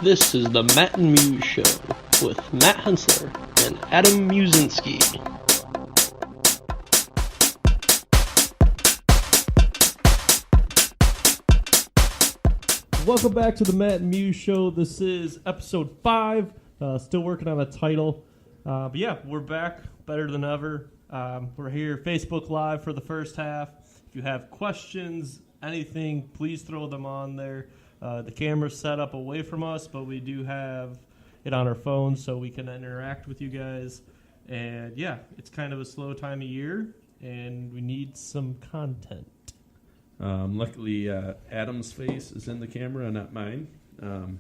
This is the Matt and Muse Show with Matt Hensler and Adam Musinski. Welcome back to the Matt and Muse Show. This is episode 5. Still working on a title. But yeah, we're back better than ever. We're here Facebook Live for the first half. If you have questions, anything, please throw them on there. The camera's set up away from us, but we do have it on our phones so we can interact with you guys. And yeah, it's kind of a slow time of year, and we need some content. Luckily, Adam's face is in the camera, not mine. I'm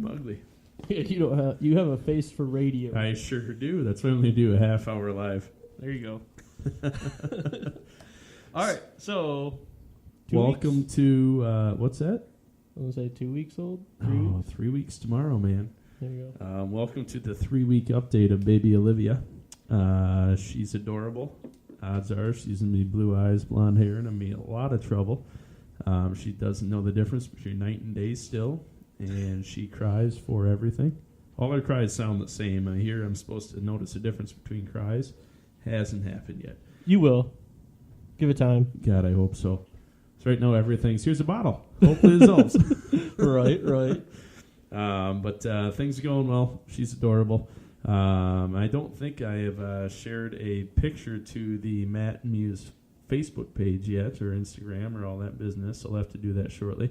ugly. Yeah, you have a face for radio. I sure do. That's why we only do a half hour live. There you go. All right, so welcome to what's that? I was going to say 2 weeks old? 3 weeks? 3 weeks tomorrow, man. There you go. Welcome to the 3-week update of baby Olivia. She's adorable. Odds are she's going to be blue eyes, blonde hair, and going to be in a lot of trouble. She doesn't know the difference between night and day still, and she cries for everything. All her cries sound the same. I hear I'm supposed to notice a difference between cries. Hasn't happened yet. You will. Give it time. God, I hope so. So right now everything's, here's a bottle. Hopefully it helps. Right. But things are going well. She's adorable. I don't think I have shared a picture to the Matt and Muse Facebook page yet, or Instagram, or all that business. I'll have to do that shortly.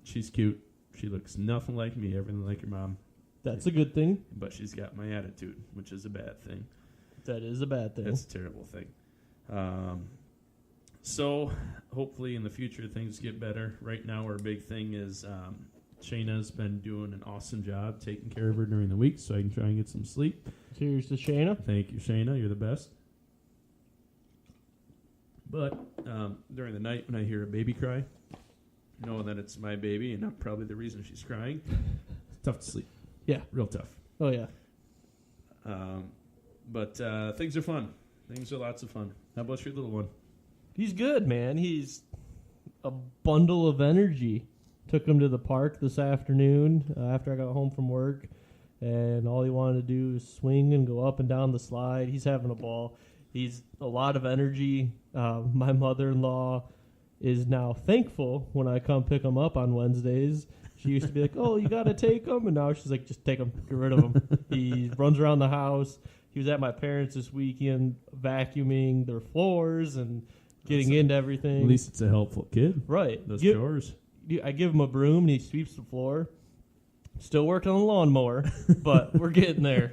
She's cute. She looks nothing like me, everything like her mom. That's a good thing. But she's got my attitude, which is a bad thing. That is a bad thing. That's a terrible thing. So hopefully in the future things get better. Right now our big thing is Shayna's been doing an awesome job taking care of her during the week so I can try and get some sleep. Cheers to Shayna. Thank you, Shayna. You're the best. But during the night when I hear a baby cry, knowing that it's my baby and not probably the reason she's crying, it's tough to sleep. Yeah. Real tough. Oh, yeah. But things are fun. Things are lots of fun. How about your little one? He's good, man. He's a bundle of energy. Took him to the park this afternoon after I got home from work, and all he wanted to do is swing and go up and down the slide. He's having a ball. He's a lot of energy. My mother-in-law is now thankful when I come pick him up on Wednesdays. She used to be like, oh, you got to take him? And now she's like, just take him. Get rid of him. He runs around the house. He was at my parents' this weekend vacuuming their floors and getting into everything. At least it's a helpful kid. Right. Those chores. I give him a broom and he sweeps the floor. Still working on the lawnmower, but we're getting there.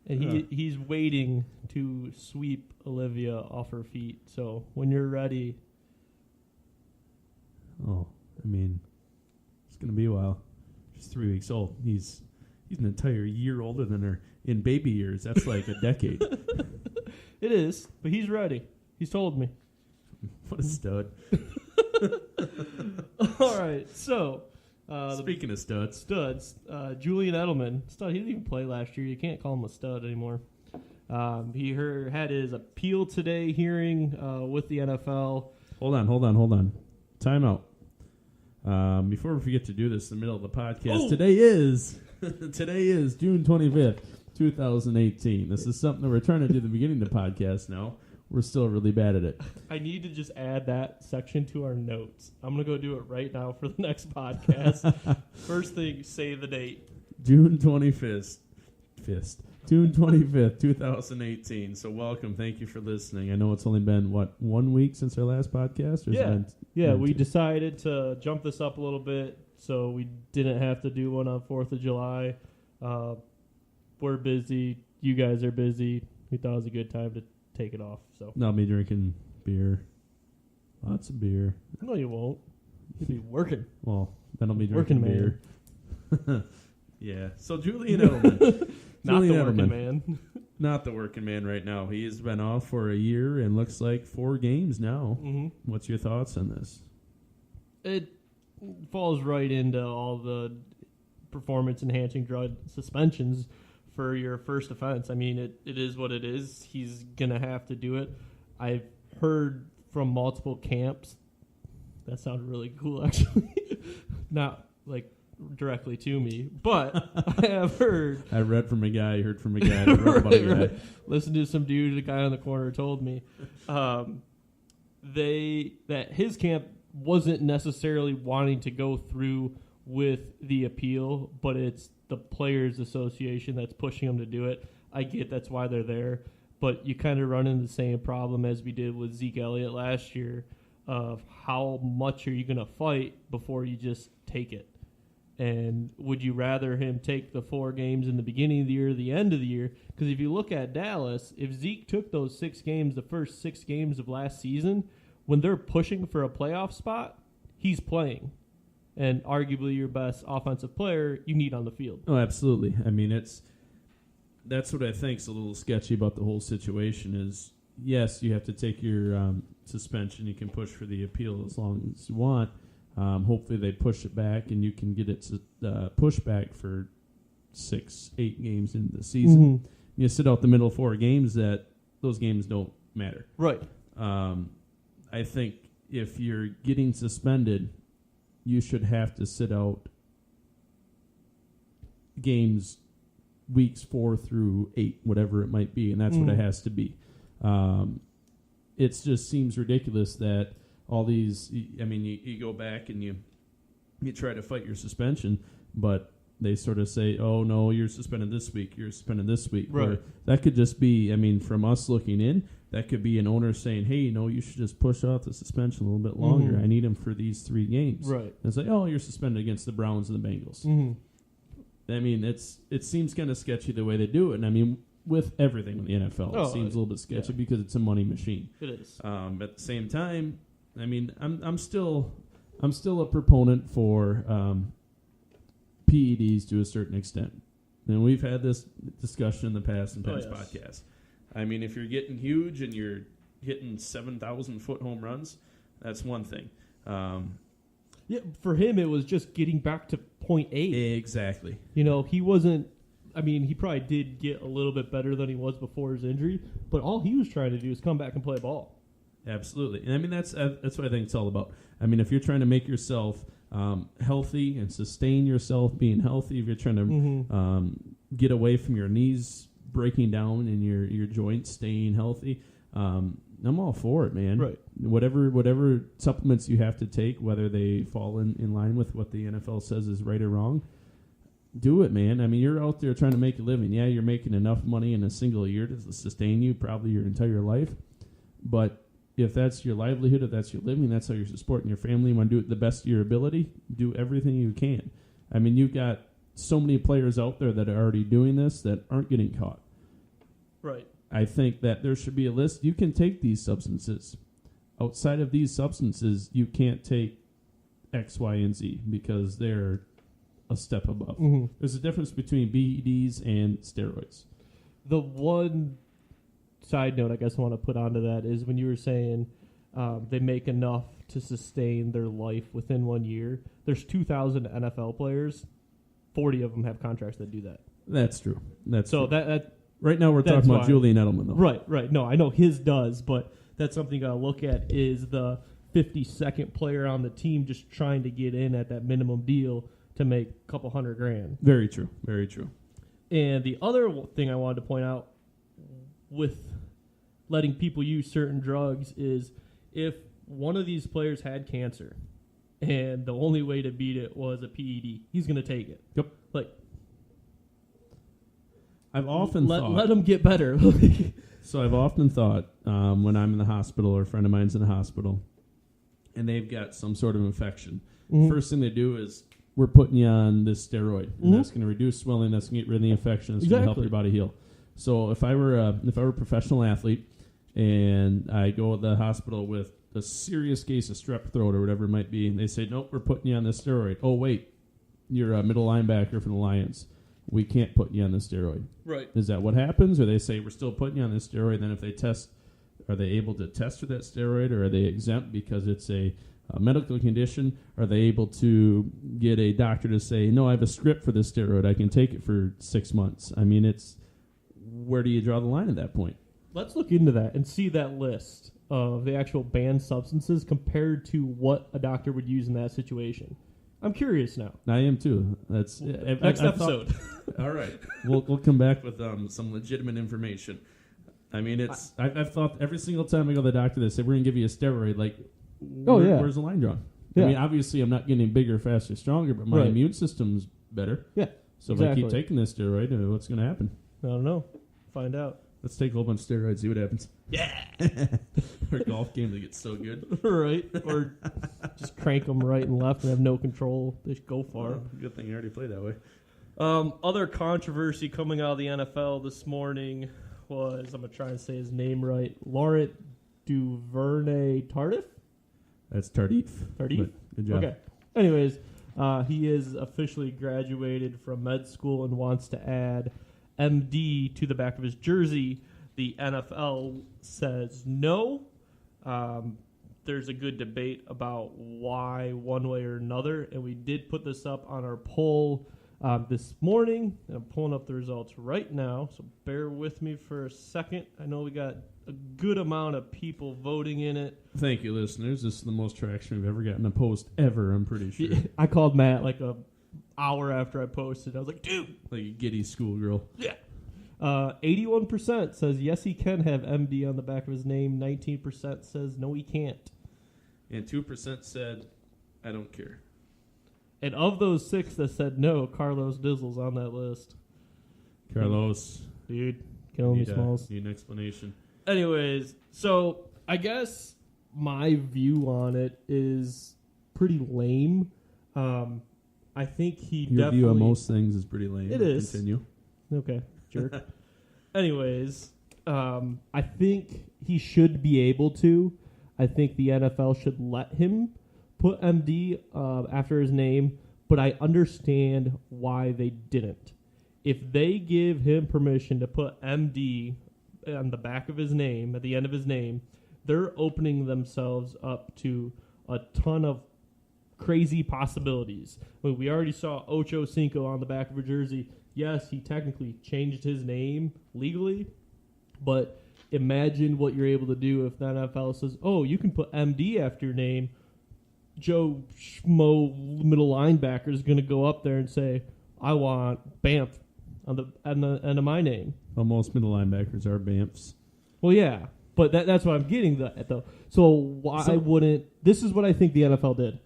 And he's waiting to sweep Olivia off her feet. So when you're ready. Oh, I mean, it's going to be a while. She's 3 weeks old. He's an entire year older than her in baby years. That's like a decade. It is, but he's ready. He's told me. What a stud. All right, so. Speaking of studs. Julian Edelman. Stud. He didn't even play last year. You can't call him a stud anymore. He had his appeal today hearing with the NFL. Hold on. Time out. Before we forget to do this in the middle of the podcast, today is June 25th, 2018. This is something that we're trying to do at the beginning of the podcast now. We're still really bad at it. I need to just add that section to our notes. I'm going to go do it right now for the next podcast. First thing, say the date. June 25th. June 25th, 2018. So welcome. Thank you for listening. I know it's only been, 1 week since our last podcast? We decided to jump this up a little bit so we didn't have to do one on 4th of July. We're busy. You guys are busy. We thought it was a good time to take it off. So I'll be drinking beer. Lots of beer. No, you won't. You'll be working. Well, then I'll be drinking working beer. Yeah. So Julian Edelman. Not the working man. Not the working man right now. He has been off for a year and looks like 4 games now. Mm-hmm. What's your thoughts on this? It falls right into all the performance-enhancing drug suspensions for your first offense. I mean, it is what it is. He's going to have to do it. I've heard from multiple camps That sounded really cool, actually. Not like directly to me, but I have heard. I read from a guy, heard from a guy, I wrote about a guy. Right. Listened to some dude, a guy on the corner told me that his camp wasn't necessarily wanting to go through with the appeal, but it's the Players Association that's pushing them to do it. I get that's why they're there, but you kind of run into the same problem as we did with Zeke Elliott last year of how much are you going to fight before you just take it. And would you rather him take the 4 games in the beginning of the year or the end of the year? Because if you look at Dallas, if Zeke took those 6 games, the first 6 games of last season, when they're pushing for a playoff spot, he's playing. And arguably your best offensive player you need on the field. Oh, absolutely. I mean, that's what I think is a little sketchy about the whole situation is, yes, you have to take your suspension. You can push for the appeal as long as you want. Hopefully they push it back and you can get it pushed back for 6-8 games into the season. Mm-hmm. You sit out the middle 4 games, those games don't matter. Right. I think if you're getting suspended, you should have to sit out games weeks 4 through 8, whatever it might be, and that's what it has to be. It just seems ridiculous that all these, I mean, you go back and you try to fight your suspension, but they sort of say, oh, no, you're suspended this week, you're suspended this week. Right. Or that could just be, I mean, from us looking in, that could be an owner saying, hey, you should just push off the suspension a little bit longer. Mm-hmm. I need him for these 3 games. Right. And it's like, oh, you're suspended against the Browns and the Bengals. Mm-hmm. I mean, it seems kind of sketchy the way they do it. And I mean, with everything in the NFL, it seems a little bit sketchy because it's a money machine. It is. But at the same time, I mean, I'm still a proponent for PEDs to a certain extent. And we've had this discussion in the past podcasts. I mean, if you're getting huge and you're hitting 7,000-foot home runs, that's one thing. Yeah, for him, it was just getting back to point 8. Exactly. He wasn't. I mean, he probably did get a little bit better than he was before his injury, but all he was trying to do is come back and play ball. Absolutely. And I mean, that's what I think it's all about. I mean, if you're trying to make yourself healthy and sustain yourself being healthy, if you're trying to get away from your knees breaking down and your joints staying healthy, I'm all for it, man. Right. Whatever supplements you have to take, whether they fall in line with what the NFL says is right or wrong, do it, man. I mean, you're out there trying to make a living. Yeah, you're making enough money in a single year to sustain you probably your entire life. But if that's your livelihood, if that's your living, that's how you're supporting your family, you want to do it the best of your ability, do everything you can. I mean, you've got so many players out there that are already doing this that aren't getting caught. Right. I think that there should be a list. You can take these substances. Outside of these substances, you can't take X, Y, and Z because they're a step above. Mm-hmm. There's a difference between BEDs and steroids. The one side note I guess I want to put onto that is when you were saying they make enough to sustain their life within 1 year. There's 2,000 NFL players. 40 of them have contracts that do that. That's true. So true. that right now we're talking about Julian Edelman, though. Right. No, I know his does, but that's something you got to look at is the 52nd player on the team just trying to get in at that minimum deal to make a couple $100,000. Very true. Very true. And the other thing I wanted to point out with letting people use certain drugs is if one of these players had cancer and the only way to beat it was a PED, he's going to take it. Yep. Like, I've often thought... Let him get better. So I've often thought when I'm in the hospital or a friend of mine's in the hospital and they've got some sort of infection, first thing they do is, we're putting you on this steroid, and that's going to reduce swelling, that's going to get rid of the infection, it's going to help your body heal. So if I were a professional athlete and I go to the hospital with a serious case of strep throat or whatever it might be, and they say, nope, we're putting you on this steroid. Oh, wait, you're a middle linebacker for the Lions. We can't put you on this steroid. Right. Is that what happens? Or they say, we're still putting you on this steroid, then if they test, are they able to test for that steroid, or are they exempt because it's a medical condition? Are they able to get a doctor to say, no, I have a script for this steroid, I can take it for 6 months? I mean, where do you draw the line at that point? Let's look into that and see that list of the actual banned substances compared to what a doctor would use in that situation. I'm curious now. I am too. That's Next episode. All right, we'll come back with some legitimate information. I mean, I've thought every single time I go to the doctor, they say we're gonna give you a steroid. Like, where's the line drawn? Yeah. I mean, obviously, I'm not getting bigger, faster, stronger, but my immune system's better. Yeah. So if I keep taking this steroid, what's gonna happen? I don't know. Find out. Let's take a whole bunch of steroids, see what happens. Yeah. Our golf game to get so good. Right. Or just crank them right and left and have no control. They should go far. Well, good thing you already play that way. Other controversy coming out of the NFL this morning was, I'm going to try and say his name right, Laurent Duvernay-Tardif? That's Tardif. Tardif? Good job. Okay. Anyways, he is officially graduated from med school and wants to add MD to the back of his jersey. The NFL says no. There's a good debate about why one way or another, and we did put this up on our poll this morning. I'm pulling up the results right now, so bear with me for a second. I know we got a good amount of people voting in it. Thank you, listeners. This is the most traction we've ever gotten a post ever, I'm pretty sure. I called Matt like a hour after I posted. I was like, dude. Like a giddy schoolgirl. Yeah. 81% says yes, he can have MD on the back of his name. 19% says no, he can't. And 2% said, I don't care. And of those 6 that said no, Carlos Dizzle's on that list. Carlos. Dude, killing me, Smalls. Need an explanation. Anyways, so I guess my view on it is pretty lame. I think he Your definitely... view on most things is pretty lame. It is. Continue. Okay, jerk. Anyways, I think he should be able to. I think the NFL should let him put MD after his name, but I understand why they didn't. If they give him permission to put MD on the back of his name, at the end of his name, they're opening themselves up to a ton of crazy possibilities. I mean, we already saw Ocho Cinco on the back of a jersey. Yes, he technically changed his name legally, but imagine what you're able to do if the NFL says, oh, you can put MD after your name. Joe Schmo middle linebacker is going to go up there and say, I want Banff on the end of my name. Well, most middle linebackers are Banffs. Well, yeah, but that's what I'm getting at, though. So why wouldn't... This is what I think the NFL did.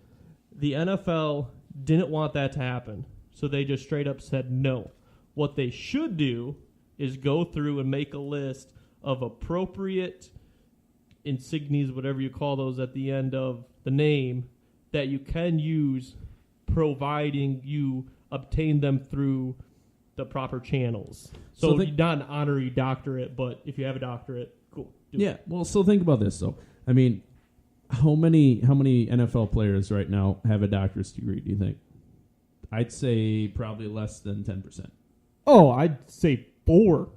The NFL didn't want that to happen, so they just straight up said no. What they should do is go through and make a list of appropriate insignias, whatever you call those, at the end of the name that you can use, providing you obtain them through the proper channels. So not an honorary doctorate, but if you have a doctorate, cool. Yeah, well, so think about this, though. I mean, how many NFL players right now have a doctorate degree, do you think? I'd say probably less than 10%. Oh, I'd say 4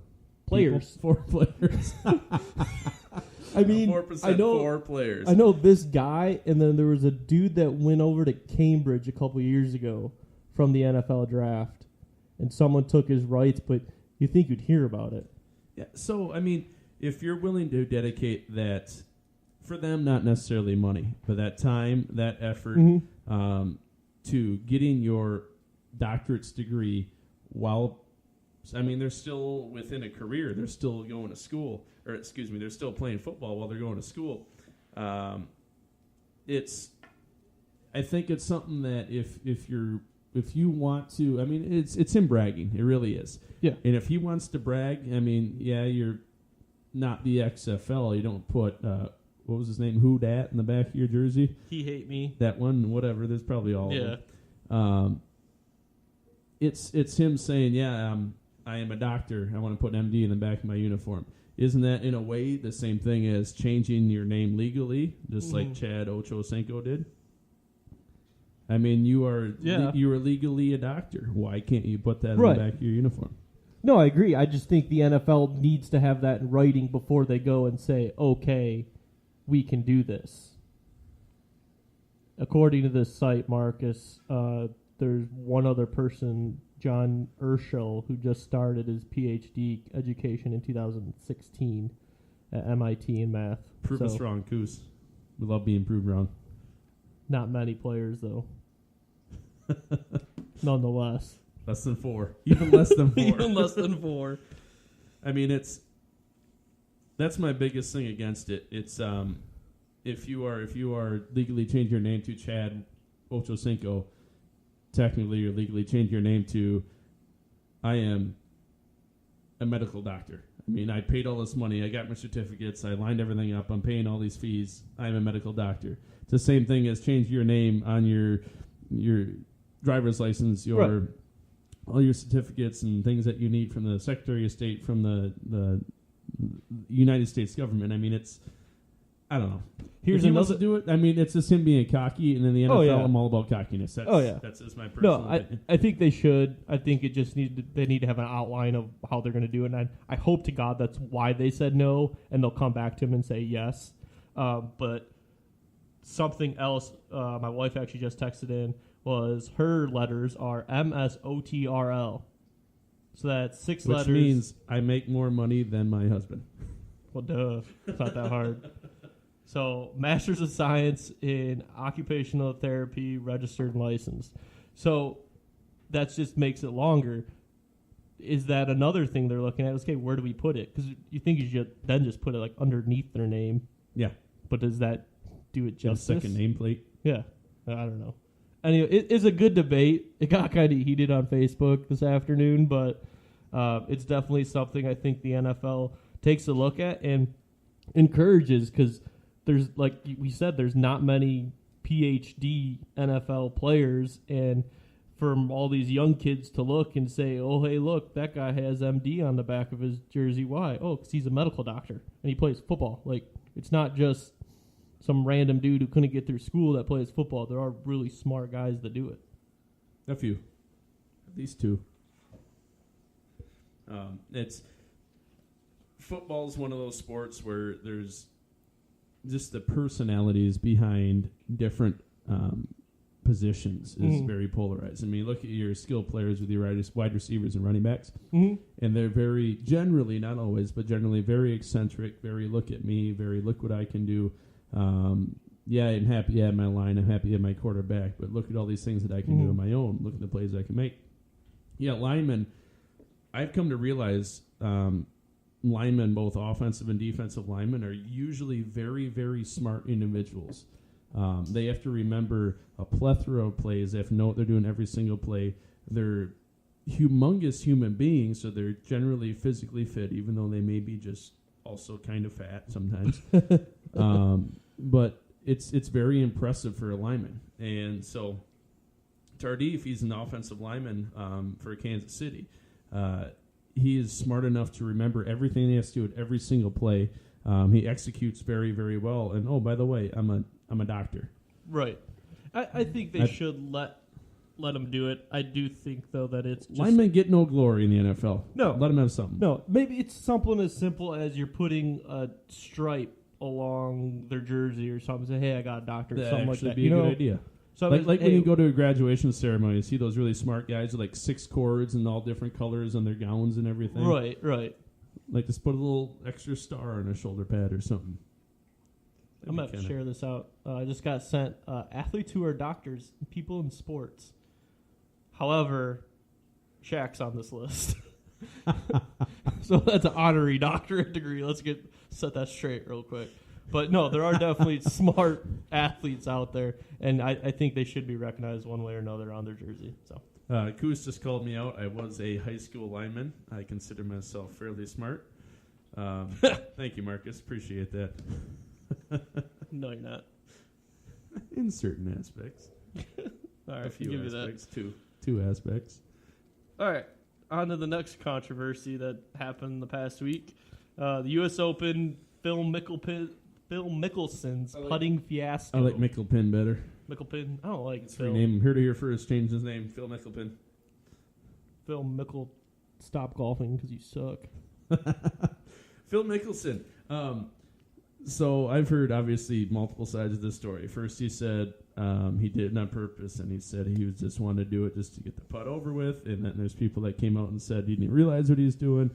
players. 4 players. I mean, 4%, I know 4 players. I know this guy, and then there was a dude that went over to Cambridge a couple years ago from the NFL draft, and someone took his rights, but you think you'd hear about it. Yeah, so, I mean, if you're willing to dedicate that, for them, not necessarily money, but that time, that effort, to getting your doctorate's degree while, I mean, they're still within a career. They're still going to school, or excuse me, they're still playing football while they're going to school. I think it's something that if you want to, I mean, it's him bragging. It really is. Yeah. And if he wants to brag, I mean, yeah, you're not the XFL. You don't put what was his name? Who Dat in the back of your jersey? He hate me. That one, whatever. There's probably all of them. It's him saying, yeah, I am a doctor. I want to put MD in the back of my uniform. Isn't that, in a way, the same thing as changing your name legally, just like Chad Ochocinco did? I mean, you are legally a doctor. Why can't you put that in the back of your uniform? No, I agree. I just think the NFL needs to have that in writing before they go and say, okay, we can do this. According to this site, Marcus, there's one other person, John Urschel, who just started his PhD education in 2016. at MIT in math. Prove us wrong, Coos. We love being proved wrong. Not many players, though. Nonetheless. Less than 4. Even less than 4. Even less than 4. I mean, that's my biggest thing against it. It's if you are legally changing your name to Chad Ochocinco, technically you're legally changing your name to I am a medical doctor. I mean, I paid all this money. I got my certificates. I lined everything up. I'm paying all these fees. I'm a medical doctor. It's the same thing as change your name on your driver's license, all your certificates and things that you need from the Secretary of State, from the United States government. I mean, I don't know. Here's another to do it. I mean, it's just him being cocky, and then the NFL, I'm all about cockiness. That's just my personal opinion. I think they should. I think it just they need to have an outline of how they're going to do it. And I hope to God that's why they said no, and they'll come back to him and say yes. But something else, my wife actually just texted in, was her letters are MSOTRL. So that's 6 letters. Which means I make more money than my husband. Well, duh. It's not that hard. So, Master's of Science in Occupational Therapy, registered and licensed. So, that just makes it longer. Is that another thing they're looking at? Okay, where do we put it? Because you think you should then just put it like underneath their name. Yeah. But does that do it justice? Second nameplate. Yeah. I don't know. Anyway, it is a good debate. It got kind of heated on Facebook this afternoon, but it's definitely something I think the NFL takes a look at and encourages, because there's, like we said, there's not many PhD NFL players, and for all these young kids to look and say, oh, hey, look, that guy has MD on the back of his jersey. Why? Oh, because he's a medical doctor and he plays football. Like, it's not just some random dude who couldn't get through school that plays football. There are really smart guys that do it. A few. At least 2. Football's one of those sports where there's just the personalities behind different positions is very polarized. I mean, look at your skill players with your wide receivers and running backs, and they're very, generally, not always, but generally very eccentric, very look at me, very look what I can do. Yeah, I'm happy at my line, I'm happy at my quarterback, but look at all these things that I can do on my own. Look at the plays I can make. Yeah, linemen, I've come to realize linemen, both offensive and defensive linemen, are usually very, very smart individuals. They have to remember a plethora of plays. They have to know what they're doing every single play. They're humongous human beings, so they're generally physically fit, even though they may be just also kind of fat sometimes. But it's very impressive for a lineman. And so Tardif, he's an offensive lineman for Kansas City. He is smart enough to remember everything he has to do at every single play. He executes very, very well. And, oh, by the way, I'm a doctor. Right. I think they should let him do it. I do think, though, that it's just... Linemen get no glory in the NFL. No. Let them have something. No. Maybe it's something as simple as you're putting a stripe along their jersey or something. Say, hey, I got a doctor. That'd something like actually that. be a good idea. So like when you go to a graduation ceremony, you see those really smart guys with like 6 cords and all different colors on their gowns and everything. Right. Like just put a little extra star on a shoulder pad or something. I'm going to have to share this out. I just got sent athletes who are doctors, people in sports. However, Shaq's on this list. So that's an honorary doctorate degree. Let's set that straight real quick. But no, there are definitely smart athletes out there, and I think they should be recognized one way or another on their jersey. So, Koos just called me out. I was a high school lineman. I consider myself fairly smart. Thank you, Marcus. Appreciate that. No, you're not. In certain aspects. All right, a few give aspects. You that. Two aspects. All right, on to the next controversy that happened the past week. The U.S. Open, Phil Mickelson's putting fiasco. I like Mickelpin better. Mickelpin? I don't like Phil. Rename him. Heard it here first. Change his name. Phil Mickelpin. Phil Mickle, stop golfing because you suck. Phil Mickelson. So I've heard, obviously, multiple sides of this story. First, he said he did it on purpose, and he said he was just wanted to do it just to get the putt over with. And then there's people that came out and said he didn't realize what he was doing.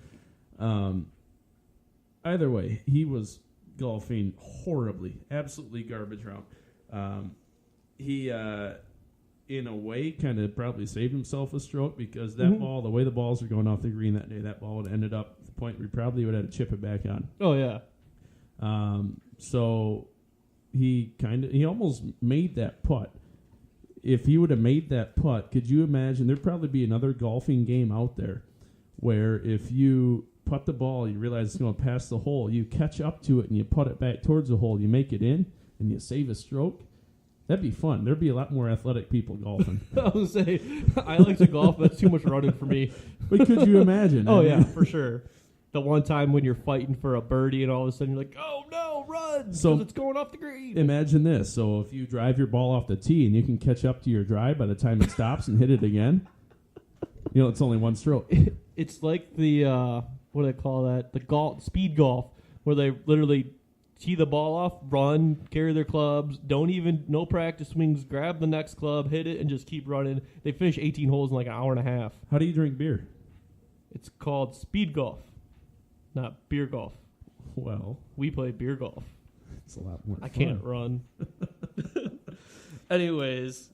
either way, he was golfing horribly, absolutely garbage round. He, in a way, kind of probably saved himself a stroke because that ball, the way the balls are going off the green that day, that ball would have ended up at the point where he probably would have had to chip it back on. Oh, yeah. So he almost made that putt. If he would have made that putt, could you imagine? There'd probably be another golfing game out there where if you putt the ball, you realize it's going to pass the hole, you catch up to it and you putt it back towards the hole, you make it in, and you save a stroke. That'd be fun. There'd be a lot more athletic people golfing. I was going to say, I like to golf. That's too much running for me. But could you imagine? Oh, yeah, for sure. The one time when you're fighting for a birdie and all of a sudden you're like, oh, no, run, because it's going off the green. Imagine this. So if you drive your ball off the tee and you can catch up to your drive by the time it stops and hit it again, it's only one stroke. It's like the, what do they call that? The speed golf, where they literally tee the ball off, run, carry their clubs, no practice swings, grab the next club, hit it, and just keep running. They finish 18 holes in like an hour and a half. How do you drink beer? It's called speed golf, not beer golf. Well, we play beer golf. It's a lot more fun. I can't run. Anyways,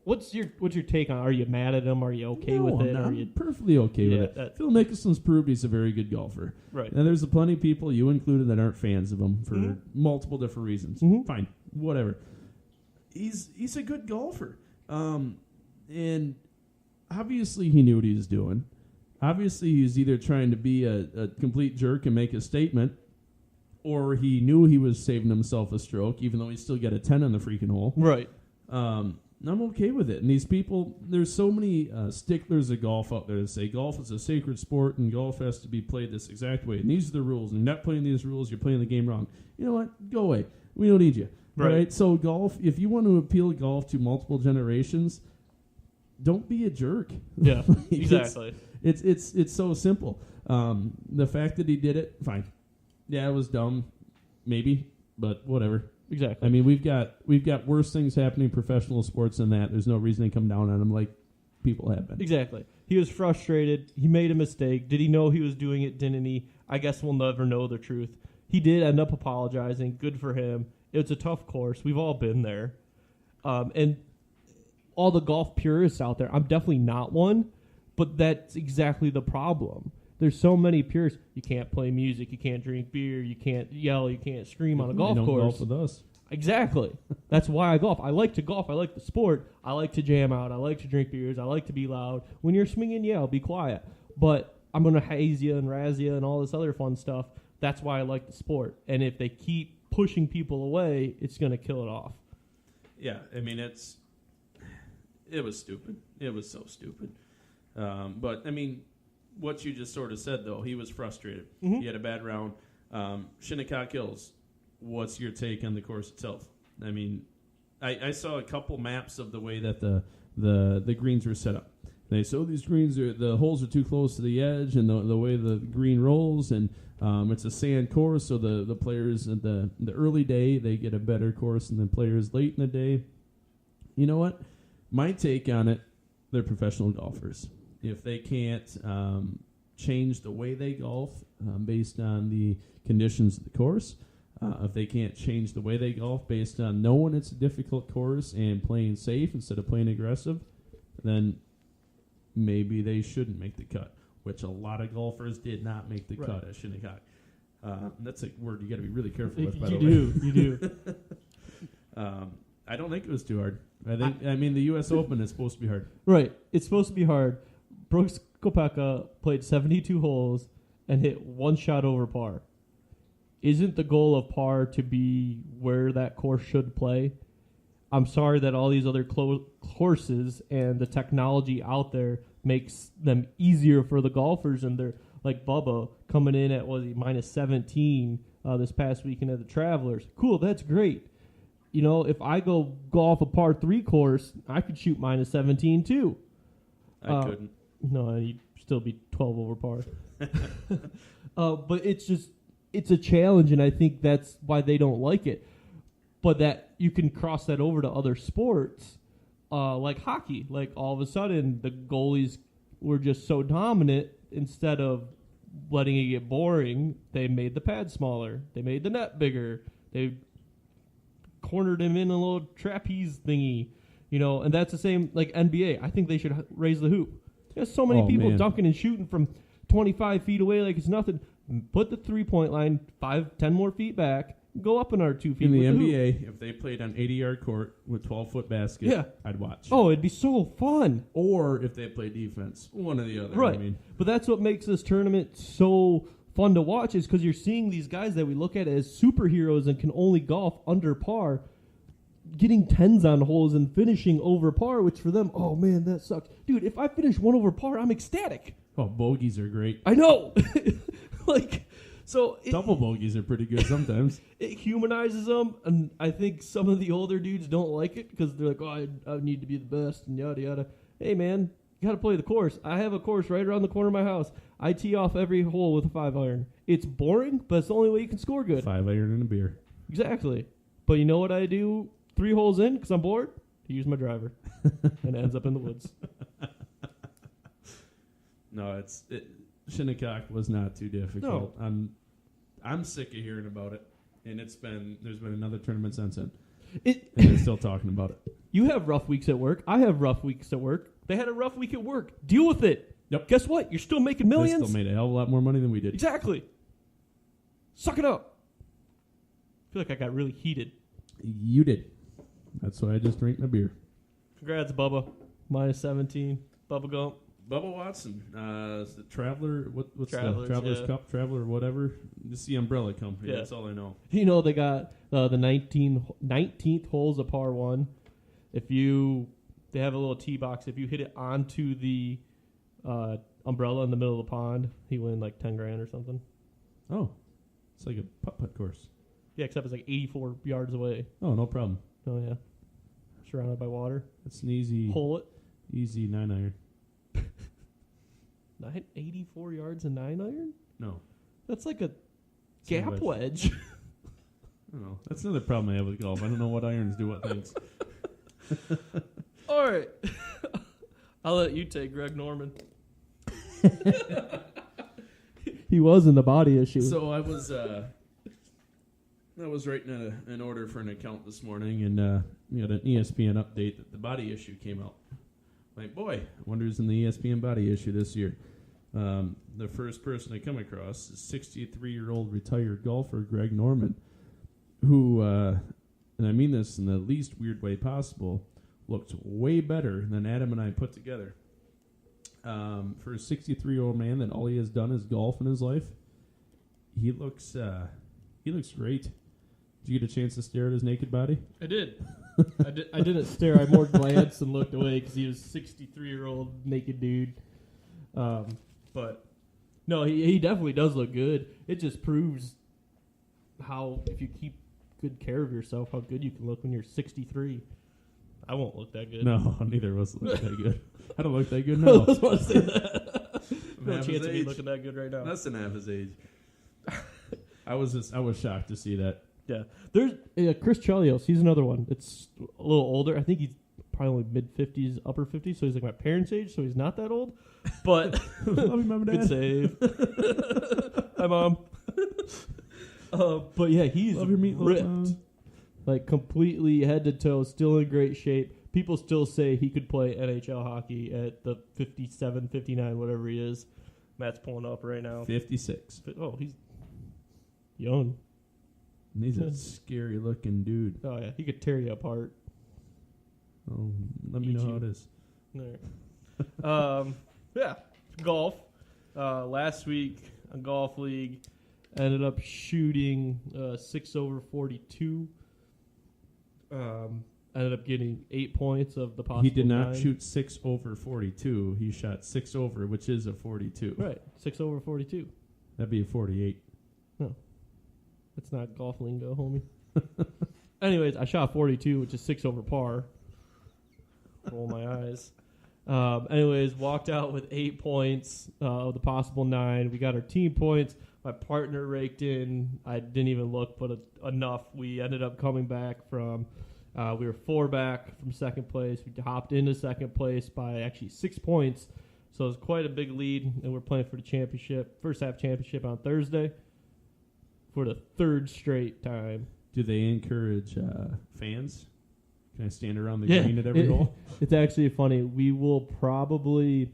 what's your take on? Are you mad at him? Are you okay with it? I'm perfectly okay with it. Phil Mickelson's proved he's a very good golfer. Right. And there's plenty of people, you included, that aren't fans of him for multiple different reasons. Fine, whatever. He's a good golfer. And obviously he knew what he was doing. Obviously he's either trying to be a complete jerk and make a statement, or he knew he was saving himself a stroke, even though he still got a 10 on the freaking hole. Right. I'm okay with it. And these people, there's so many sticklers of golf out there that say golf is a sacred sport and golf has to be played this exact way. And these are the rules. And you're not playing these rules, you're playing the game wrong. You know what? Go away. We don't need you. Right? So golf, if you want to appeal golf to multiple generations, don't be a jerk. Yeah, exactly. It's so simple. The fact that he did it, fine. Yeah, it was dumb, maybe, but whatever. Exactly. I mean, we've got worse things happening in professional sports than that. There's no reason to come down on him like people have been. Exactly. He was frustrated. He made a mistake. Did he know he was doing it? Didn't he? I guess we'll never know the truth. He did end up apologizing. Good for him. It's a tough course. We've all been there. And all the golf purists out there, I'm definitely not one, but that's exactly the problem. There's so many purists. You can't play music. You can't drink beer. You can't yell. You can't scream on a golf course. Golf with us. Exactly. That's why I golf. I like to golf. I like the sport. I like to jam out. I like to drink beers. I like to be loud. When you're swinging, yeah, I'll be quiet. But I'm going to haze you and razz you and all this other fun stuff. That's why I like the sport. And if they keep pushing people away, it's going to kill it off. Yeah, I mean, it was stupid. It was so stupid. But, I mean, what you just sort of said, though, he was frustrated. He had a bad round. Shinnecock Hills, what's your take on the course itself? I mean, I saw a couple maps of the way that the greens were set up. They said, these greens the holes are too close to the edge, and the way the green rolls, and it's a sand course, so the players in the early day, they get a better course than the players late in the day. You know what? My take on it, they're professional golfers. If they can't change the way they golf based on the conditions of the course, if they can't change the way they golf based on knowing it's a difficult course and playing safe instead of playing aggressive, then maybe they shouldn't make the cut, which a lot of golfers did not make the cut at Shinnecock. That's a word you got to be really careful with, by the way. You do. I don't think it was too hard. I mean, the U.S. Open is supposed to be hard. Right. It's supposed to be hard. Brooks Koepka played 72 holes and hit one shot over par. Isn't the goal of par to be where that course should play? I'm sorry that all these other courses and the technology out there makes them easier for the golfers, and they're like Bubba coming in at minus 17 this past weekend at the Travelers. Cool, that's great. You know, if I go golf a par 3 course, I could shoot minus 17 too. I couldn't. No, you'd still be 12 over par. But it's a challenge, and I think that's why they don't like it. But that you can cross that over to other sports, like hockey. Like all of a sudden, the goalies were just so dominant instead of letting it get boring, they made the pad smaller. They made the net bigger. They cornered him in a little trapeze thingy, and that's the same like NBA. I think they should raise the hoop. There's so many people dunking and shooting from 25 feet away like it's nothing. Put the 3-point line 5-10 more feet back. Go up another 2 feet. In the NBA, if they played on 80-yard court with 12-foot basket, I'd watch. Oh, it'd be so fun. Or if they play defense, one or the other. Right. I mean. But that's what makes this tournament so fun to watch is because you're seeing these guys that we look at as superheroes and can only golf under par, getting 10s on holes and finishing over par, which for them, oh, man, that sucks. Dude, if I finish 1 over par, I'm ecstatic. Oh, bogeys are great. I know. Double bogeys are pretty good sometimes. It humanizes them, and I think some of the older dudes don't like it because they're like, oh, I need to be the best, and yada, yada. Hey, man, you got to play the course. I have a course right around the corner of my house. I tee off every hole with a 5-iron. It's boring, but it's the only way you can score good. 5-iron and a beer. Exactly. But you know what I do 3 holes in because I'm bored? I use my driver, and it ends up in the woods. No, Shinnecock was not too difficult. No. I'm sick of hearing about it, and there's been another tournament since then, and they're still talking about it. You have rough weeks at work. I have rough weeks at work. They had a rough week at work. Deal with it. Yep. Guess what? You're still making millions. They still made a hell of a lot more money than we did. Exactly. Suck it up. I feel like I got really heated. You did. That's why I just drank my beer. Congrats, Bubba. Minus 17. Bubba Gump. Bubba Watson, is the Traveler, what's Travelers, the Cup, Traveler, whatever. It's the umbrella company. That's all I know. They got the 19th holes of par 1. They have a little tee box. If you hit it onto the umbrella in the middle of the pond, he win like $10,000 or something. Oh, it's like a putt-putt course. Yeah, except it's like 84 yards away. Oh, no problem. Oh, yeah. Surrounded by water. It's an easy... Hole it. Easy 9-iron. 84 yards and 9-iron? No. That's like a gap wedge. I don't know. That's another problem I have with golf. I don't know what irons do what things. All right. I'll let you take Greg Norman. He was in the body issue. So I was writing an order for an account this morning, and we had an ESPN update that the body issue came out. Like, boy, I wonder who's in the ESPN body issue this year. The first person I come across is 63-year-old retired golfer Greg Norman, who, and I mean this in the least weird way possible, looked way better than Adam and I put together. For a 63-year-old man that all he has done is golf in his life, he looks great. Did you get a chance to stare at his naked body? I did. I didn't stare. I more glanced and looked away because he was a 63-year-old naked dude. But no, he definitely does look good. It just proves how, if you keep good care of yourself, how good you can look when you're 63. I won't look that good. No, neither of us look that good. I don't look that good now. I was about to say that. No chance of me looking that good right now. Less than half his age. I was shocked to see that. Yeah, there's Chris Chelios. He's another one. It's a little older. I think he's probably mid-50s, upper 50s. So he's like my parents' age. So he's not that old. But love you, Mom and Dad. good save. Hi, Mom. But yeah, he's love your meatloaf, ripped, Mom. like completely head to toe, still in great shape. People still say he could play NHL hockey at the 57, 59, whatever he is. Matt's pulling up right now. 56. Oh, he's young. And he's a scary looking dude. Oh yeah, he could tear you apart. Oh, let me know how it is. All right. Yeah, golf. Last week, a golf league, ended up shooting 6 over 42. Ended up getting 8 points of the possible. He did not 9. shoot 6 over 42. He shot 6 over, which is a 42. Right, 6 over 42. That'd be a 48. No, it's not golf lingo, homie. Anyways, I shot 42, which is 6 over par. Roll my eyes. Anyways, walked out with 8 points of the possible 9. We got our team points. My partner raked in. I didn't even look, but enough. We ended up coming back from, we were 4 back from second place. We hopped into second place by actually 6 points. So it's quite a big lead, and we're playing for the championship, first half championship on Thursday for the third straight time. Do they encourage fans? Can I stand around the green at every hole? It's actually funny. We'll probably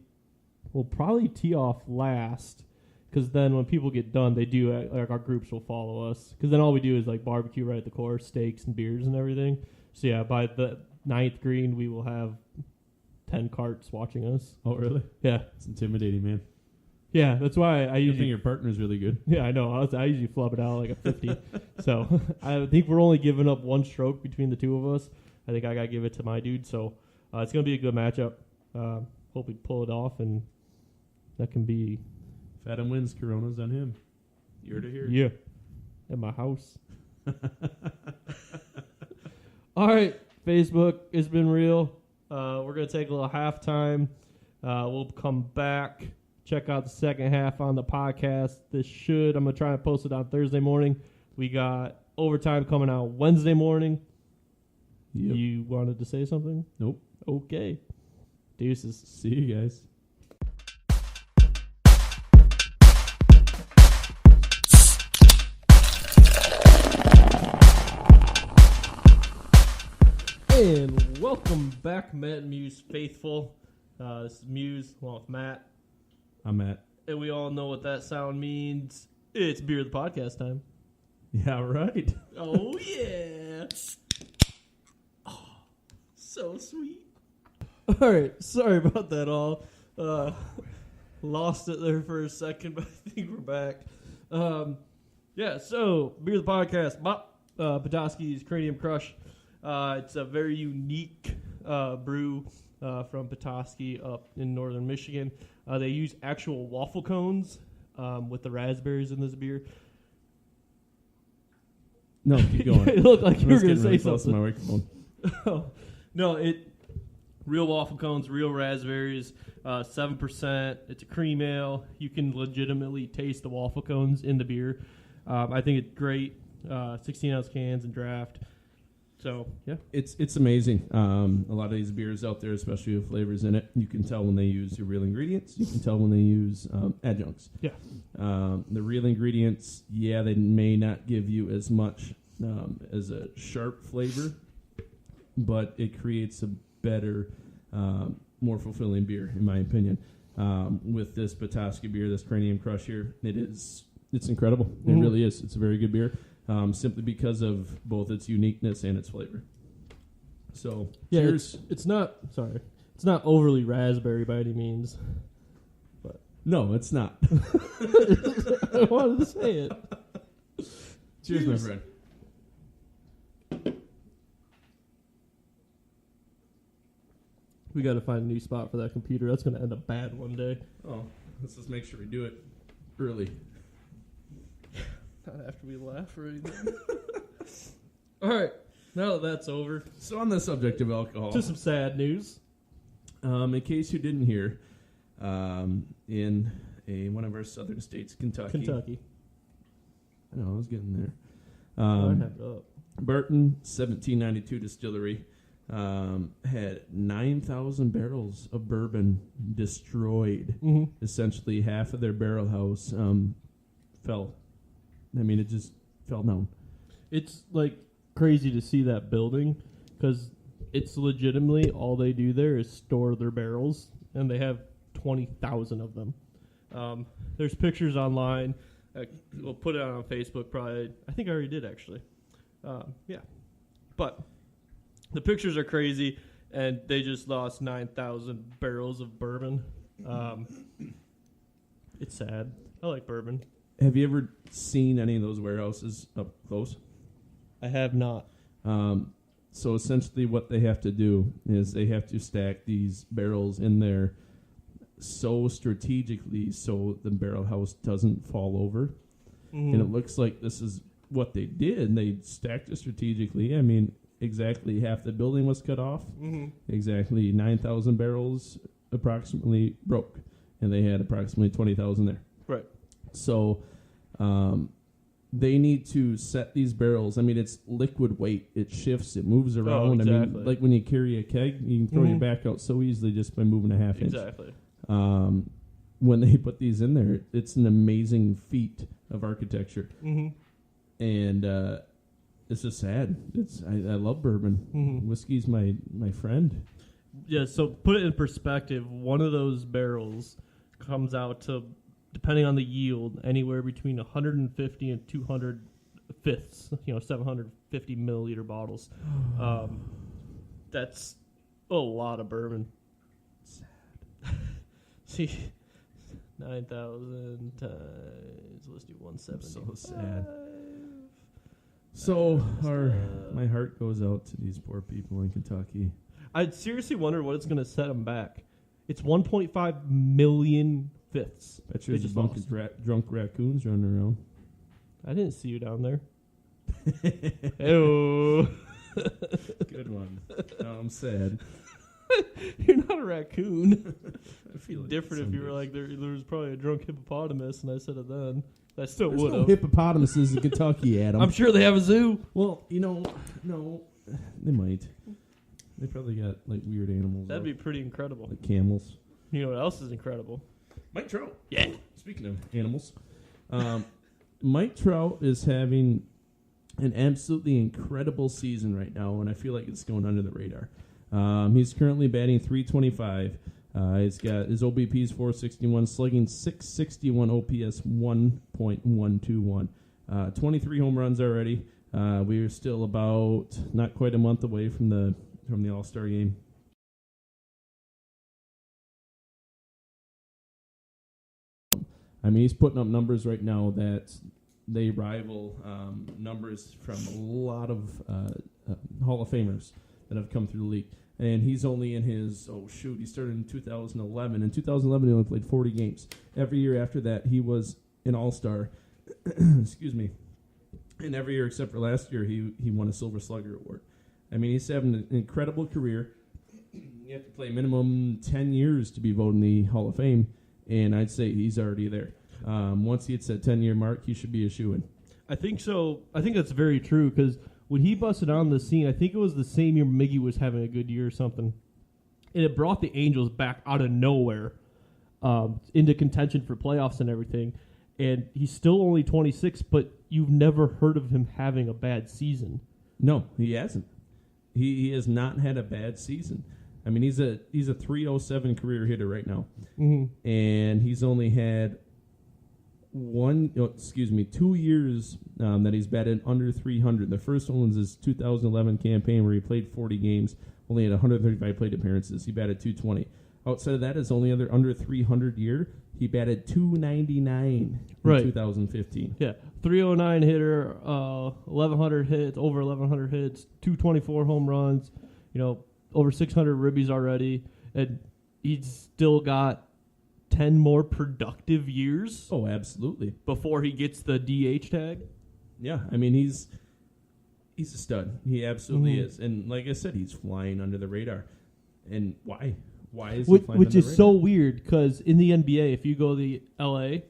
tee off last, because then when people get done, they do like our groups will follow us. Because then all we do is like barbecue right at the course, steaks and beers and everything. So yeah, by the 9th green, we will have 10 carts watching us. Oh, really? Yeah, It's intimidating, man. yeah. That's why I You usually think your partner's really good? Yeah, I know. I usually flub it out like a 50. So I think we're only giving up one stroke between the two of us. I think I got to give it to my dude. So it's going to be a good matchup. Hope we pull it off, and that can be... If Adam wins, Corona's on him. You're to hear. Yeah. At my house. All right, Facebook. It's been real. We're going to take a little halftime. We'll come back. Check out the second half on the podcast. I'm going to try and post it on Thursday morning. We got overtime coming out Wednesday morning. Yep. You wanted to say something? Nope. Okay. Deuces. See you guys. And welcome back, Matt and Muse faithful. This is Muse along with Matt. I'm Matt. And we all know what that sound means. It's Beer the Podcast time. Yeah, right. Oh, yeah. Oh, so sweet. All right. Sorry about that all. Lost it there for a second, but I think we're back. Yeah, so Beer the Podcast. Petoskey's Cranium Crush. It's a very unique brew from Petoskey up in northern Michigan. They use actual waffle cones with the raspberries in this beer. No, keep going. It looked like you were going to say really close to something. my microphone. No, real waffle cones, real raspberries, 7%. It's a cream ale. You can legitimately taste the waffle cones in the beer. I think it's great. 16-ounce cans and draft. So, yeah. It's amazing. A lot of these beers out there, especially with flavors in it, you can tell when they use your real ingredients. You can tell when they use adjuncts. Yeah. The real ingredients, they may not give you as much as a sharp flavor, but it creates a better, more fulfilling beer, in my opinion. With this Petoskey beer, this Cranium Crush here, it's incredible. It really is. It's a very good beer. Simply because of both its uniqueness and its flavor. So, Yeah, cheers. it's not overly raspberry by any means. But No, it's not. I wanted to say it. Cheers, my friend. We got to find a new spot for that computer. That's going to end up bad one day. Oh, let's just make sure we do it early. Not after we laugh or anything. All right. Now that that's over, So on the subject of alcohol, to some sad news. in case you didn't hear, in one of our southern states, Kentucky. I know, I was getting there. I have it up. Burton 1792 distillery had 9,000 barrels of bourbon destroyed. Mm-hmm. Essentially, half of their barrel house fell. I mean, it just fell down. It's like crazy to see that building because it's legitimately all they do there is store their barrels, and they have 20,000 of them. There's pictures online. We'll put it out on Facebook probably. I think I already did, actually. Yeah. But the pictures are crazy, and they just lost 9,000 barrels of bourbon. It's sad. I like bourbon. Have you ever seen any of those warehouses up close? I have not. So essentially what they have to do is they have to stack these barrels in there so strategically so the barrel house doesn't fall over. Mm-hmm. And it looks like this is what they did. They stacked it strategically. I mean, exactly half the building was cut off. Mm-hmm. Exactly 9,000 barrels approximately broke. And they had approximately 20,000 there. Right. So they need to set these barrels. I mean, it's liquid weight. It shifts. It moves around. Exactly. I mean, like when you carry a keg, you can throw your back out so easily just by moving a half inch. Exactly. when they put these in there, it's an amazing feat of architecture. Mm-hmm. And it's just sad. I love bourbon. Mm-hmm. Whiskey's my friend. Yeah, so put it in perspective. One of those barrels comes out to, depending on the yield, anywhere between 150 and 200 fifths, 750 milliliter bottles. That's a lot of bourbon. Sad. See, 9,000 times, let's do 170. So sad. So my heart goes out to these poor people in Kentucky. I seriously wonder what it's going to set them back. It's 1.5 million fifths. Bet you there's a bunch of drunk raccoons running around. I didn't see you down there. Ew. Good one. No, I'm sad. You're not a raccoon. I feel like different if you were like there was probably a drunk hippopotamus, and I said it then. I still There's would no have. hippopotamuses in Kentucky, Adam. I'm sure they have a zoo. Well, no, they might. They probably got like weird animals. That'd be pretty incredible. Like camels. You know what else is incredible? Mike Trout. Yeah. Speaking of animals, Mike Trout is having an absolutely incredible season right now, and I feel like it's going under the radar. He's currently batting .325. He's got his OBP is .461, slugging .661, OPS 1.121. 23 home runs already. We are still about not quite a month away from the All-Star game. I mean, he's putting up numbers right now that they rival numbers from a lot of Hall of Famers that have come through the league. And he's only in his, he started in 2011. In 2011, he only played 40 games. Every year after that, he was an All-Star. Excuse me. And every year except for last year, he won a Silver Slugger Award. I mean, he's having an incredible career. You have to play minimum 10 years to be voted in the Hall of Fame, and I'd say he's already there. Once he hits that 10-year mark, he should be a shoo-in. I think so. I think that's very true because when he busted on the scene, I think it was the same year Miggy was having a good year or something, and it brought the Angels back out of nowhere into contention for playoffs and everything. And he's still only 26, but you've never heard of him having a bad season. No, he hasn't. He has not had a bad season. I mean, he's a .307 career hitter right now, and he's only had 2 years that he's batted under 300. The first one was his 2011 campaign where he played 40 games, only had 135 plate appearances. He batted .220. Outside of that, his only other under 300 year, he batted .299 in 2015. Yeah, 309 hitter, 1,100 hits, over 1,100 hits, 224 home runs, over 600 ribbies already, and he's still got 10 more productive years. Oh, absolutely. Before he gets the DH tag. Yeah, I mean he's a stud. He absolutely is, and like I said, he's flying under the radar. And why? Why is he flying under the radar? Which is so weird because in the NBA, if you go to LA,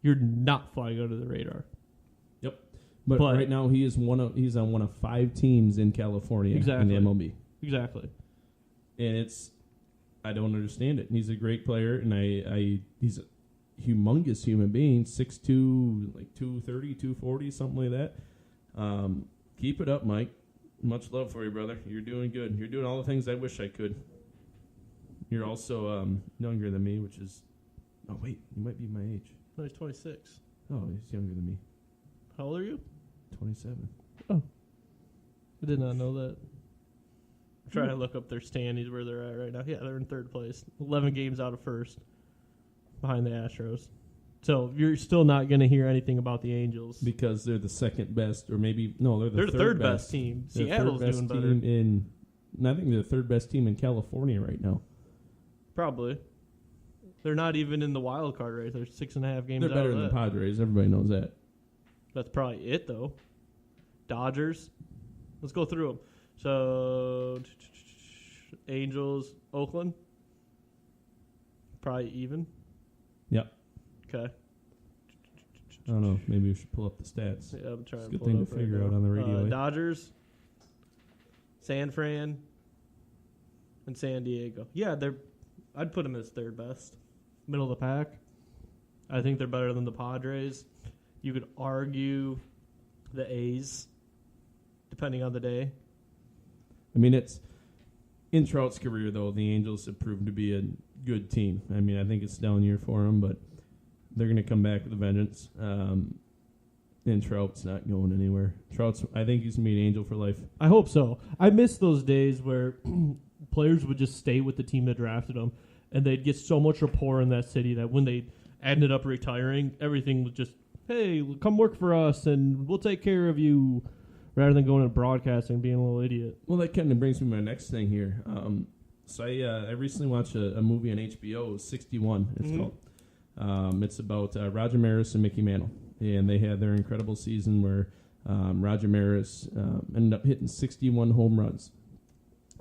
you're not flying under the radar. Yep. But right now he's on one of 5 teams in California in the MLB. Exactly. And I don't understand it. He's a great player, and he's a humongous human being, 6'2", like 230, 240, something like that. Keep it up, Mike. Much love for you, brother. You're doing good. You're doing all the things I wish I could. You're also younger than me, which is... Oh, wait. You might be my age. No, he's 26. Oh, he's younger than me. How old are you? 27. Oh. I did not know that. I'm trying to look up their standings where they're at right now. Yeah, they're in third place. 11 games out of first. Behind the Astros. So you're still not going to hear anything about the Angels. Because they're the second best, or maybe... No, they're the third best team. Seattle's doing better. I think they're the third best team in California right now. Probably. They're not even in the wild card race. They're 6.5 games out. They're better than the Padres. Everybody knows that. That's probably it, though. Dodgers. Let's go through them. So, Angels, Oakland. Probably even. Yep. Okay. I don't know. Maybe we should pull up the stats. Yeah, I'm trying it's to a good pull thing it up to figure out on the radio. Dodgers, San Fran, and San Diego. Yeah, I'd put them as third best. middle of the pack. I think they're better than the Padres. You could argue the A's, depending on the day. I mean, it's in Trout's career, though, the Angels have proven to be a good team. I mean, I think it's a down year for them, but they're going to come back with a vengeance. And Trout's not going anywhere. I think he's going to be an Angel for life. I hope so. I miss those days where players would just stay with the team that drafted them, and they'd get so much rapport in that city that when they ended up retiring, everything was just, hey, come work for us, and we'll take care of you, rather than going to broadcasting and being a little idiot. Well, that kind of brings me to my next thing here. So I recently watched a movie on HBO, 61, it's called. It's about Roger Maris and Mickey Mantle. And they had their incredible season where Roger Maris ended up hitting 61 home runs.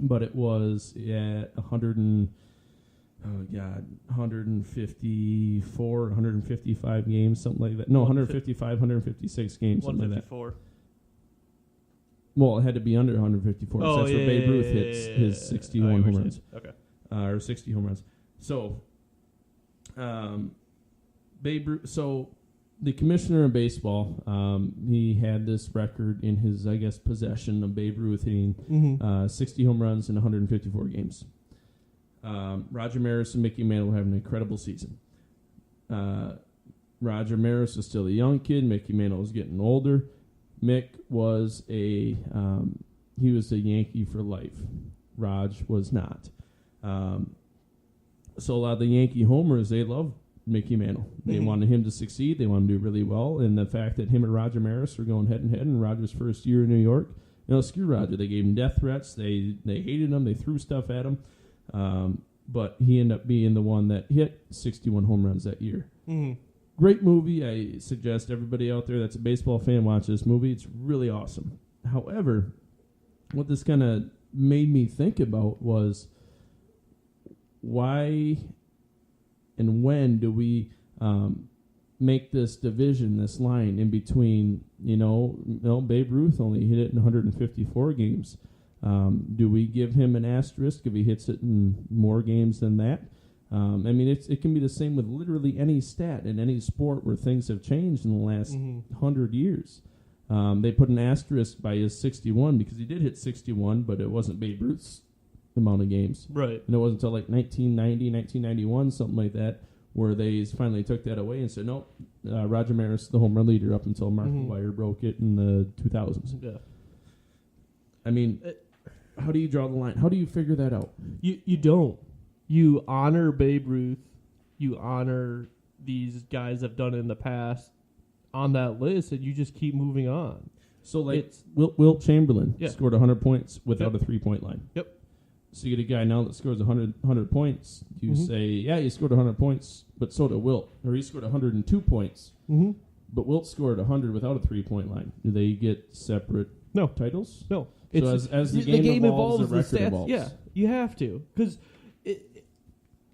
But it was at 154, 155 games, something like that. No, 155, 156 games, something like that. 154. Well, it had to be under 154. Oh, so that's where Babe Ruth hits his 61 home runs. Okay. Or 60 home runs. So, Babe Ruth, so the commissioner of baseball, he had this record in his, I guess, possession of Babe Ruth hitting 60 home runs in 154 games. Roger Maris and Mickey Mantle were having an incredible season. Roger Maris was still a young kid. Mickey Mantle was getting older. Mick was he was a Yankee for life. Raj was not. So a lot of the Yankee homers, they loved Mickey Mantle. They wanted him to succeed. They wanted to do really well. And the fact that him and Roger Maris were going head and head in Roger's first year in New York, screw Roger. They gave him death threats. They hated him. They threw stuff at him. But he ended up being the one that hit 61 home runs that year. Mm-hmm. Great movie. I suggest everybody out there that's a baseball fan watch this movie. It's really awesome. However, what this kind of made me think about was why and when do we make this division, this line in between, Babe Ruth only hit it in 154 games. Do we give him an asterisk if he hits it in more games than that? It can be the same with literally any stat in any sport where things have changed in the last 100 years. They put an asterisk by his 61 because he did hit 61, but it wasn't Babe Ruth's amount of games. Right. And it wasn't until like 1990, 1991, something like that, where they finally took that away and said, nope, Roger Maris is the home run leader up until Mark McGwire broke it in the 2000s. Yeah. How do you draw the line? How do you figure that out? You don't. You honor Babe Ruth. You honor these guys have done it in the past on that list, and you just keep moving on. So, Wilt Chamberlain scored 100 points without a three-point line. Yep. So you get a guy now that scores 100 points. You say, yeah, he scored 100 points, but so did Wilt. Or he scored 102 points, but Wilt scored 100 without a three-point line. Do they get separate titles? No. So as the game evolves, the record evolves. Yeah, you have to. Because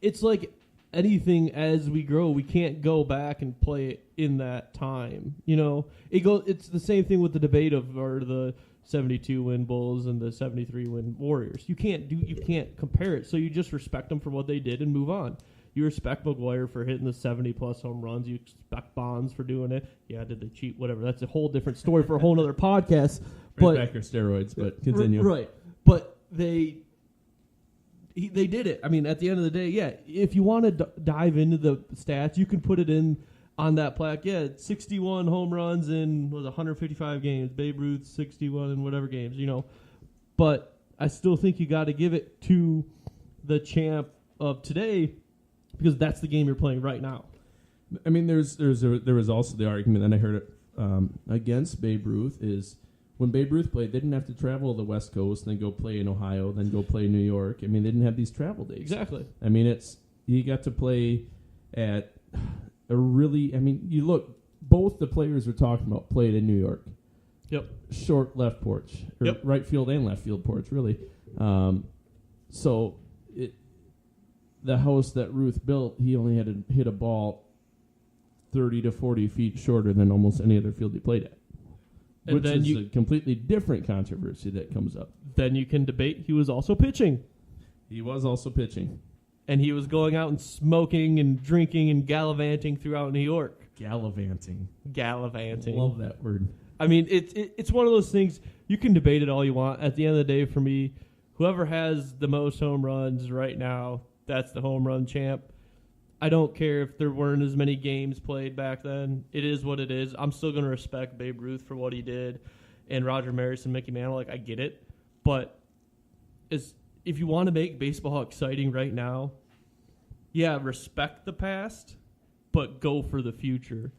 it's like anything as we grow, we can't go back and play it in that time. It's the same thing with the debate of the 72-win Bulls and the 73-win Warriors. You can't compare it. So you just respect them for what they did and move on. You respect McGwire for hitting the 70-plus home runs. You respect Bonds for doing it. Yeah, did they cheat? Whatever. That's a whole different story for a whole other podcast. Bring back your steroids, but continue. Right. But they did it. At the end of the day, yeah, if you want to dive into the stats, you can put it in on that plaque. Yeah, 61 home runs in 155 games. Babe Ruth 61 in whatever games, But I still think you got to give it to the champ of today because that's the game you're playing right now. There was also the argument, and I heard it against Babe Ruth, is when Babe Ruth played, they didn't have to travel to the West Coast, then go play in Ohio, then go play in New York. They didn't have these travel days. Exactly. He got to play at a really, you look, both the players we're talking about played in New York. Yep. Short left porch, or right field and left field porch, really. The house that Ruth built, he only had to hit a ball 30 to 40 feet shorter than almost any other field he played at. And which is a completely different controversy that comes up. Then you can debate he was also pitching. He was also pitching. and he was going out and smoking and drinking and gallivanting throughout New York. Gallivanting. Love that word. I mean, it's one of those things, you can debate it all you want. At the end of the day, for me, whoever has the most home runs right now, that's the home run champ. I don't care if there weren't as many games played back then. It is what it is. I'm still going to respect Babe Ruth for what he did, and Roger Maris and Mickey Mantle. Like, I get it. But if you want to make baseball exciting right now, yeah, respect the past, but go for the future.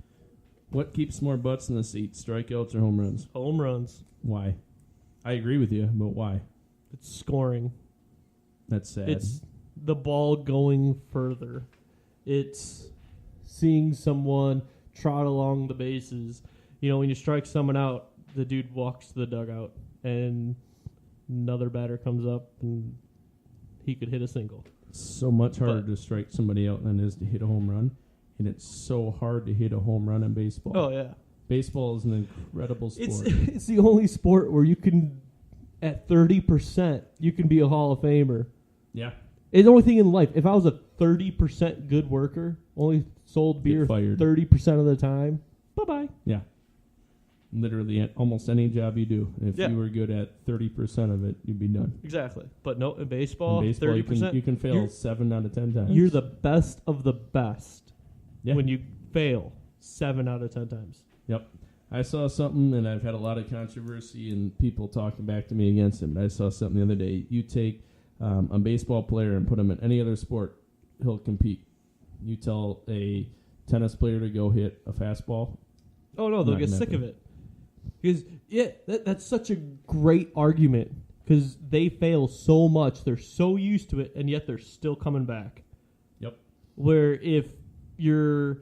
What keeps more butts in the seat, strikeouts or home runs? Home runs. Why? I agree with you, but why? It's scoring. That's sad. It's the ball going further. It's seeing someone trot along the bases. You know, when you strike someone out, the dude walks to the dugout, and another batter comes up, and he could hit a single. It's so much harder to strike somebody out than it is to hit a home run, and it's so hard to hit a home run in baseball. Oh, yeah. Baseball is an incredible sport. It's the only sport where you can, at 30%, you can be a Hall of Famer. Yeah. It's the only thing in life. If I was a 30% good worker, only sold beer 30% of the time, bye-bye. Yeah. Literally, almost any job you do, if Yeah. you were good at 30% of it, you'd be done. Exactly. But no, in baseball, 30%, you you can fail 7 out of 10 times. You're the best of the best Yeah. when you fail 7 out of 10 times. Yep. I saw something, and I've had a lot of controversy and people talking back to me against it, but I saw something the other day. You take a baseball player and put him in any other sport, he'll compete. You tell a tennis player to go hit a fastball. Oh, no, they'll get sick of it. Because, yeah, that's such a great argument because they fail so much. They're so used to it, and yet they're still coming back. Yep. Where if you're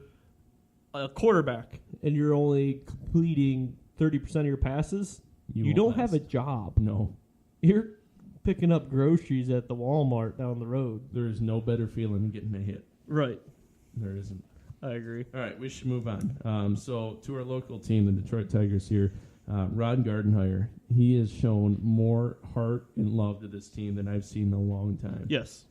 a quarterback and you're only completing 30% of your passes, you don't have a job. No. You're picking up groceries at the Walmart down the road. There is no better feeling than getting a hit. Right. There isn't. I agree. All right, we should move on. So to our local team, the Detroit Tigers here, Rod Gardenhire, he has shown more heart and love to this team than I've seen in a long time. Yes.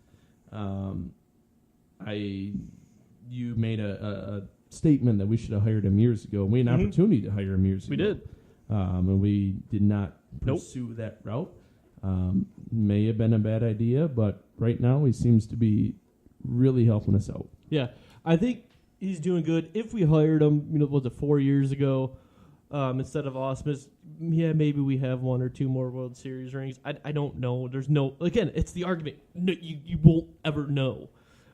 You made a statement that we should have hired him years ago. We had an opportunity to hire him years ago. We did. And we did not pursue that route. May have been a bad idea, but right now he seems to be really helping us out. Yeah, I think he's doing good. If we hired him, was it 4 years ago, instead of Osmus, yeah, maybe we have 1 or 2 more World Series rings. I don't know. There's no, again, it's the argument. No, you won't ever know.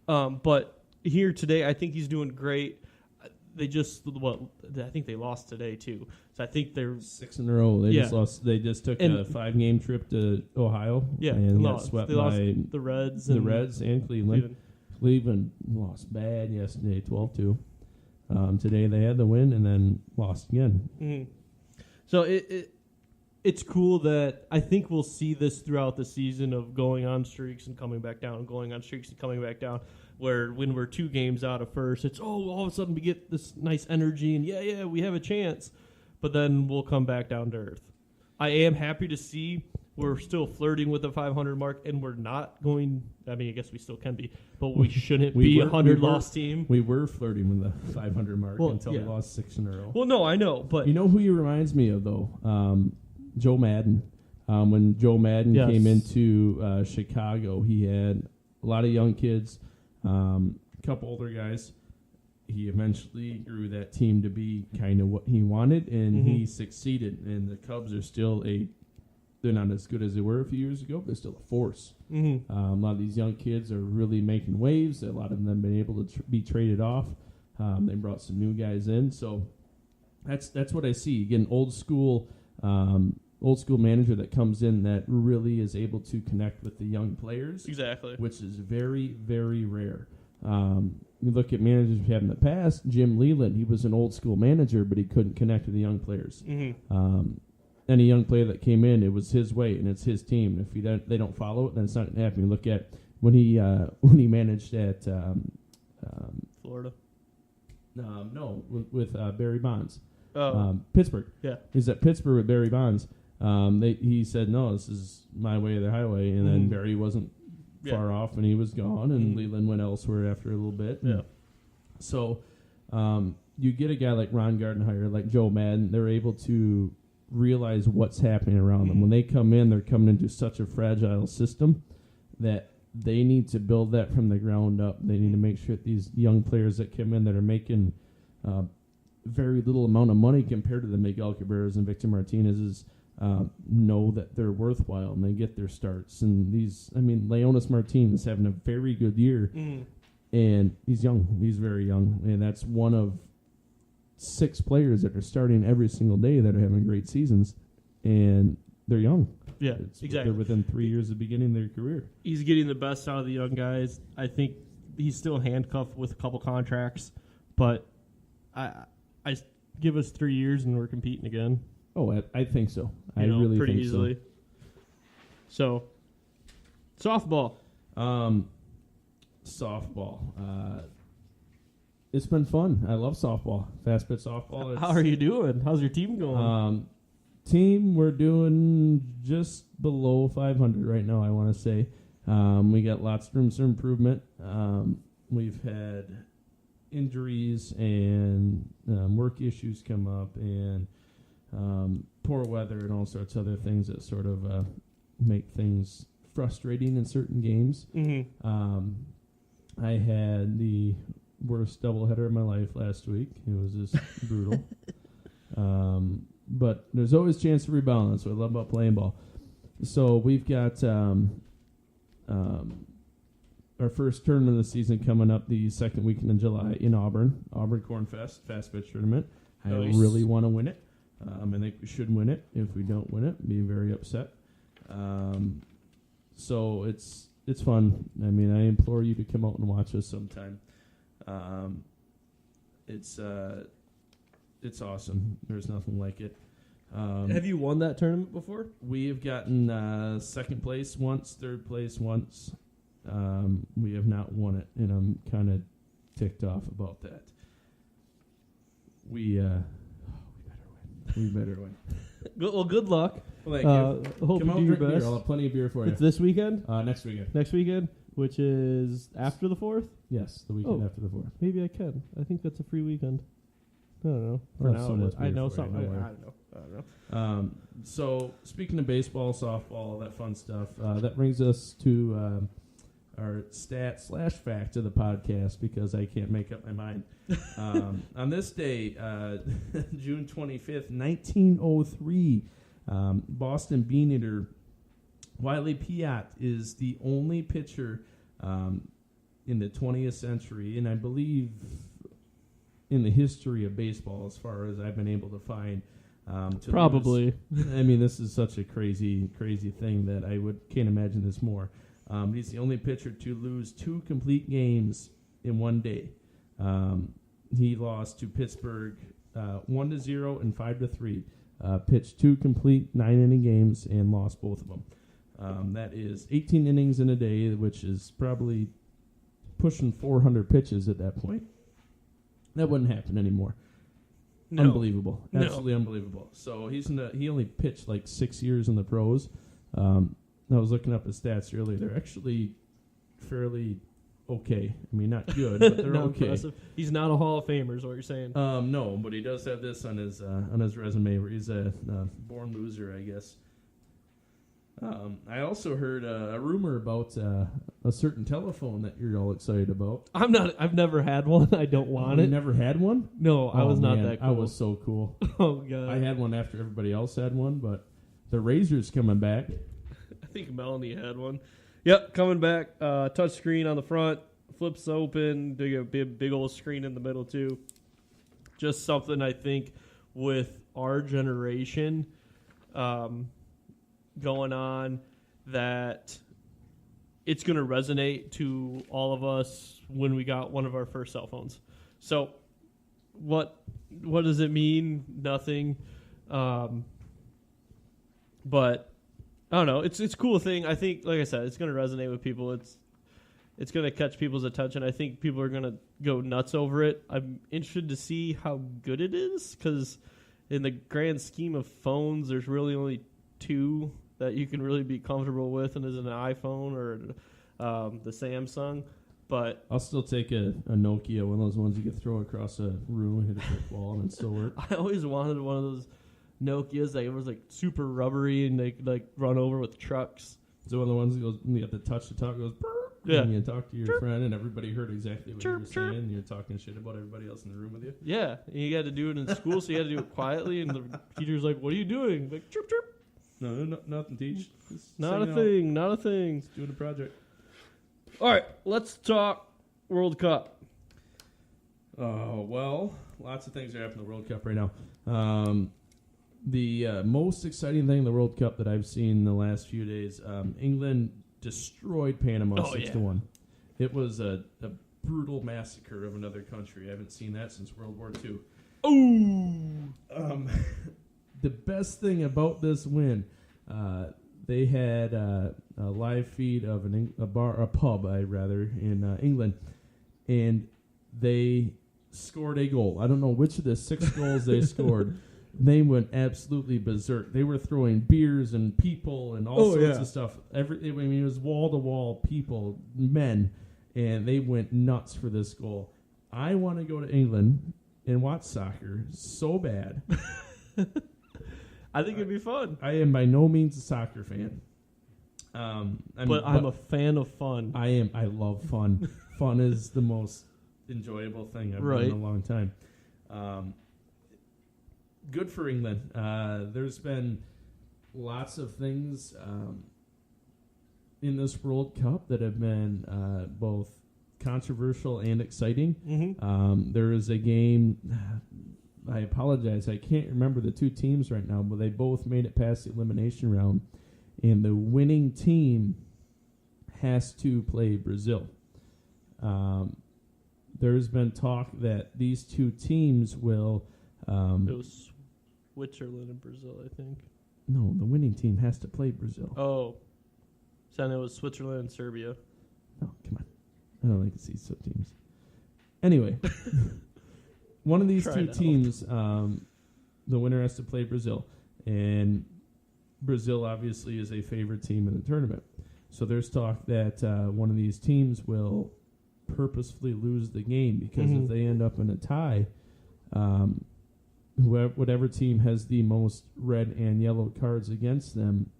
But here today, I think he's doing great. They just, I think they lost today too. So I think they're 6 in a row. They just lost. They just took a 5-game trip to Ohio. Yeah, and got lost. swept They by lost the Reds. The Reds and Cleveland. Cleveland lost bad yesterday, 12-2. Today they had the win and then lost again. Mm-hmm. So it's cool that I think we'll see this throughout the season of going on streaks and coming back down, going on streaks and coming back down, where when we're 2 games out of first, it's, all of a sudden we get this nice energy and, yeah, we have a chance. But then we'll come back down to earth. I am happy to see we're still flirting with the 500 mark, and we're not going. I mean, I guess we still can be, but we shouldn't be a 100-loss team. We were flirting with the 500 mark until we lost 6 in a row. Well, no, I know, but you know who he reminds me of though? Joe Madden. When Joe Madden came into Chicago, he had a lot of young kids, a couple older guys. He eventually grew that team to be kind of what he wanted, and he succeeded. And the Cubs are still they're not as good as they were a few years ago, but they're still a force. A lot of these young kids are really making waves. A lot of them have been able to be traded off. They brought some new guys in. So that's what I see. You get an old school manager that comes in that really is able to connect with the young players. Exactly. Which is very, very rare. You look at managers we had in the past. Jim Leland, he was an old school manager, but he couldn't connect with the young players. Any young player that came in, it was his way and it's his team. If they don't follow it, then it's not going to happen. You look at when he managed at Florida. With Barry Bonds. Pittsburgh. Yeah, he's at Pittsburgh with Barry Bonds. He said, "No, this is my way or the highway," and then Barry wasn't far off when he was gone, and Leland went elsewhere after a little bit. Yeah. So you get a guy like Ron Gardenhire, like Joe Madden, they're able to realize what's happening around them. When they come in, they're coming into such a fragile system that they need to build that from the ground up. They need to make sure that these young players that come in that are making very little amount of money compared to the Miguel Cabrera's and Victor Martinez's know that they're worthwhile and they get their starts. And Leonis Martinez having a very good year, and he's young. He's very young, and that's one of 6 players that are starting every single day that are having great seasons, and they're young. Yeah, exactly. They're within 3 years of beginning their career. He's getting the best out of the young guys. I think he's still handcuffed with a couple contracts, but I give us 3 years and we're competing again. Oh, I think so. I really pretty think easily. So, softball. Softball. It's been fun. I love softball. Fast pitch softball. How are you doing? How's your team going? Team, we're doing just below 500 right now, I want to say. We got lots of room for improvement. We've had injuries and work issues come up, and poor weather and all sorts of other things that sort of make things frustrating in certain games. I had the worst doubleheader of my life last week. It was just brutal. But there's always a chance to rebound. That's what I love about playing ball. So we've got our first tournament of the season coming up the second weekend in July in Auburn. Auburn Corn Fest, fast pitch tournament. Nice. I really want to win it. I think we should win it. If we don't win it, be very upset. So it's fun. I mean, I implore you to come out and watch us sometime. It's awesome. There's nothing like it. Have you won that tournament before? We have gotten second place once, third place once. We have not won it, and I'm kind of ticked off about that. We better win. Well, good luck. Well, thank you. Hope Come you out do and your drink beer. best. I'll have plenty of beer for you. It's this weekend? Next weekend. Next weekend, which is after the 4th? Yes, the weekend after the 4th. Maybe I can. I think that's a free weekend. I don't know. I'll have so much I beer know for you, something. don't I worry. don't know. So, speaking of baseball, softball, all that fun stuff, that brings us to our stat/fact of the podcast, because I can't make up my mind. On this day, June 25th, 1903, Boston Beaneater Wiley Piatt is the only pitcher in the 20th century, and I believe in the history of baseball, as far as I've been able to find. Probably. I mean, this is such a crazy thing that I can't imagine this more. He's the only pitcher to lose 2 complete games in one day. He lost to Pittsburgh 1-0 and 5-3. Pitched 2 complete 9-inning games and lost both of them. That is 18 innings in a day, which is probably pushing 400 pitches at that point. That wouldn't happen anymore. No. Unbelievable. No. Absolutely unbelievable. So he only pitched like 6 years in the pros. I was looking up his stats earlier. They're actually fairly okay. I mean, not good, but they're Not okay. impressive. He's not a Hall of Famer, is what you're saying. No, but he does have this on his resume, where he's a born loser, I guess. I also heard a rumor about a certain telephone that you're all excited about. I've never had one. I don't want You it. never had one? No, I was not man, that cool. I was so cool. Oh, God. I had one after everybody else had one, but the Razor's coming back. I think Melanie had one. Yep, coming back. Touch screen on the front. Flips open. Big old screen in the middle, too. Just something I think with our generation going on that it's going to resonate to all of us when we got one of our first cell phones. So what does it mean? Nothing. But I don't know. It's a cool thing. I think, like I said, it's going to resonate with people. It's going to catch people's attention. I think people are going to go nuts over it. I'm interested to see how good it is, because in the grand scheme of phones, there's really only 2 that you can really be comfortable with, and is an iPhone or the Samsung. But I'll still take a Nokia, one of those ones you could throw across a room and hit a brick wall and it still work. I always wanted one of those Nokias that was like super rubbery and they could like run over with trucks. So one of the ones that goes, you have to touch the talk, goes, Yeah. and you talk to your Chirp. friend and everybody heard exactly what you were Chirp, saying. chirp. And you're talking shit about everybody else in the room with you. Yeah, and you had to do it in school, so you had to do it quietly. And the teacher's like, "What are you doing?" Like, chirp chirp. No, nothing, teach. Just Not a sing out. thing. Not a thing. Just doing a project. All right, let's talk World Cup. Oh, well, lots of things are happening in the World Cup right now. The most exciting thing in the World Cup that I've seen in the last few days, England destroyed Panama 6-1. It was a brutal massacre of another country. I haven't seen that since World War II. Ooh. The best thing about this win, they had a live feed of a pub in England, and they scored a goal. I don't know which of the 6 goals they scored. They went absolutely berserk. They were throwing beers and people and all sorts of stuff. It was wall to wall people, men, and they went nuts for this goal. I want to go to England and watch soccer so bad. I think it'd be fun. I am by no means a soccer fan. But I'm a fan of fun. I love fun. Fun is the most enjoyable thing I've done in a long time. Good for England. There's been lots of things in this World Cup that have been both controversial and exciting. Mm-hmm. There is a game. I apologize. I can't remember the 2 teams right now, but they both made it past the elimination round, and the winning team has to play Brazil. There's been talk that these 2 teams will. It was Switzerland and Brazil, I think. No, the winning team has to play Brazil. Oh. So it was Switzerland and Serbia. Oh, come on. I don't like to see sub teams. Anyway, one of these Try 2 it out. teams, the winner has to play Brazil. And Brazil obviously is a favorite team in the tournament. So there's talk that one of these teams will purposefully lose the game because if they end up in a tie, whatever team has the most red and yellow cards against them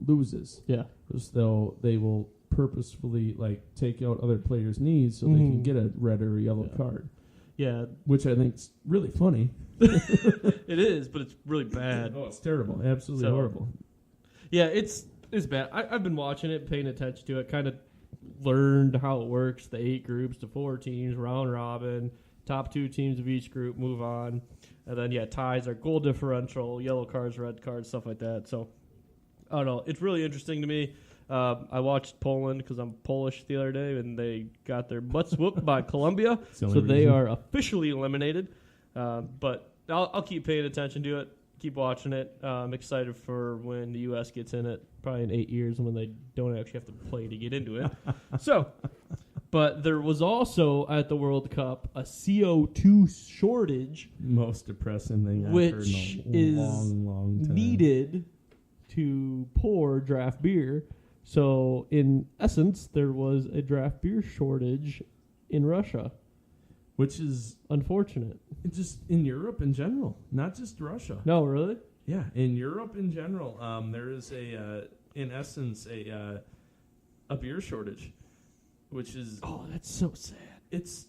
loses. Yeah. So they will purposefully take out other players' knees so they can get a red or a yellow card. Yeah. Which I think is really funny. It is, but it's really bad. Oh, it's terrible. Absolutely horrible. Yeah, it's bad. I've been watching it, paying attention to it, kind of learned how it works, the 8 groups, the 4 teams, round robin, top 2 teams of each group move on. And then, ties are goal differential, yellow cards, red cards, stuff like that. So, I don't know. It's really interesting to me. I watched Poland because I'm Polish the other day, and they got their butts whooped by Colombia. So they are officially eliminated. But I'll keep paying attention to it, keep watching it. I'm excited for when the U.S. gets in it, probably in 8 years, when they don't actually have to play to get into it. But there was also at the World Cup a CO2 shortage. Most depressing thing I've which heard in a is long time. Needed to pour draft beer. So, in essence, there was a draft beer shortage in Russia. Which is unfortunate. Just in Europe in general, not just Russia. No, really? Yeah, in Europe in general, there is in essence, a beer shortage, which is that's so sad. It's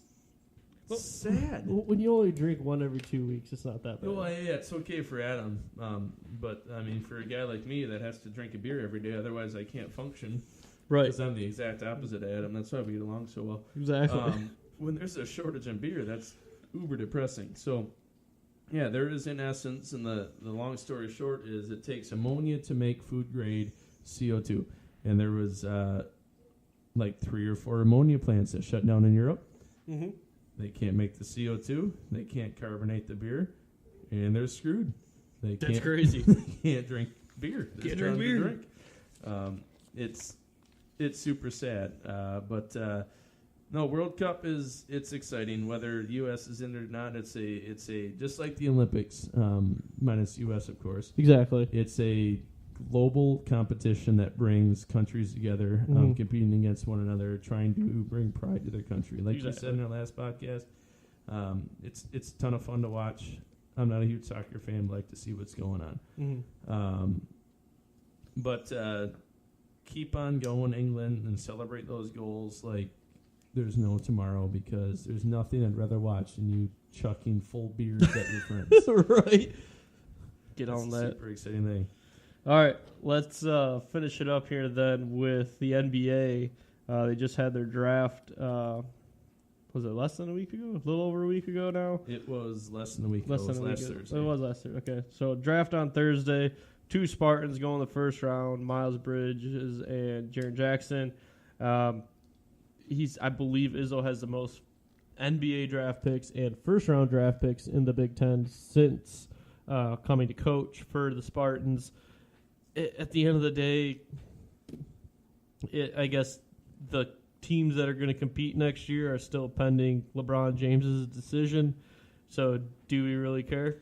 sad. Well, when you only drink one every 2 weeks, it's not that bad. Well, yeah, it's okay for Adam, but I mean, for a guy like me that has to drink a beer every day, otherwise I can't function. Right. Because I'm the exact opposite of Adam. That's why we get along so well. Exactly. When there's a shortage in beer, that's uber depressing. So, yeah, there is in essence, and the long story short is it takes ammonia to make food grade CO2. And there was 3 or 4 ammonia plants that shut down in Europe. Mm-hmm. They can't make the CO2. They can't carbonate the beer. And they're screwed. That's crazy. They can't drink beer. Can't drink beer. It's super sad. But no, World Cup it's exciting. Whether U.S. is in it or not, it's a just like the Olympics, minus U.S. of course. Exactly. It's a global competition that brings countries together, competing against one another, trying to bring pride to their country. Like you said in our last podcast, it's a ton of fun to watch. I'm not a huge soccer fan, but I like to see what's going on. But keep on going, England, and celebrate those goals like there's no tomorrow, because there's nothing I'd rather watch than you chucking full beers at your friends. Right. Get That's on a that. super exciting thing. All right, let's finish it up here then with the NBA. They just had their draft. Was it less than a week ago? A little over a week ago now? It was less than a week ago. Less than a week last ago. Thursday. It was last Thursday. Okay, so draft on Thursday. 2 Spartans go in the first round, Miles Bridges and Jaren Jackson. I believe Izzo has the most NBA draft picks and first-round draft picks in the Big Ten since coming to coach for the Spartans. At the end of the day, I guess the teams that are going to compete next year are still pending LeBron James's decision. So do we really care?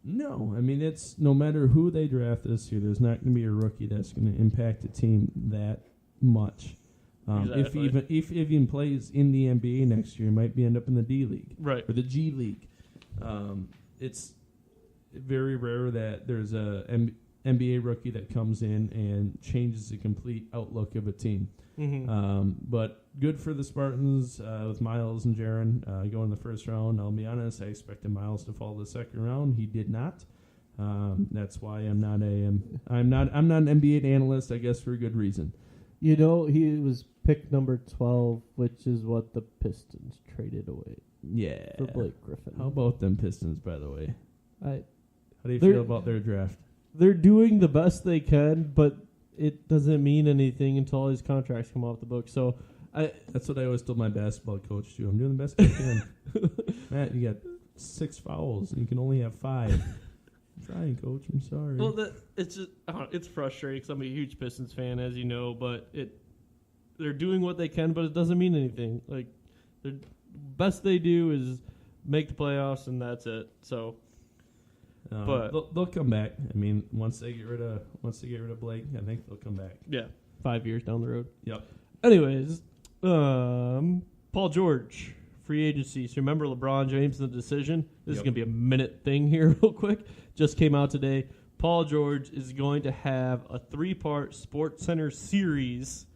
No, I mean, it's no matter who they draft this year, there's not going to be a rookie that's going to impact the team that much. Exactly. If he even plays in the NBA next year, he might end up in the D League, Right. or the G League. It's very rare that there's a NBA rookie that comes in and changes the complete outlook of a team. But good for the Spartans with Miles and Jaren going in the first round. I'll be honest, I expected Miles to fall the second round. He did not. That's why I'm not an NBA analyst, I guess, for a good reason. You know, he was pick number 12, which is what the Pistons traded away Yeah. for Blake Griffin. How about them Pistons, by the way? How do you They're- feel about their draft? They're doing the best they can, but it doesn't mean anything until all these contracts come off the book. So That's what I always told my basketball coach, too. I'm doing the best I can. Matt, you got 6 fouls, and you can only have 5. I'm trying, Coach. I'm sorry. Well, it's just it's frustrating because I'm a huge Pistons fan, as you know. But they're doing what they can, but it doesn't mean anything. Like the best they do is make the playoffs, and that's it. So, but they'll come back. I mean, once they get rid of Blake, I think they'll come back. yeah, 5 years down the road. Yep. Anyways, Paul George, free agency. So remember LeBron James and the decision? This is going to be a minute thing here real quick. Just came out today. Paul George is going to have a 3-part SportsCenter series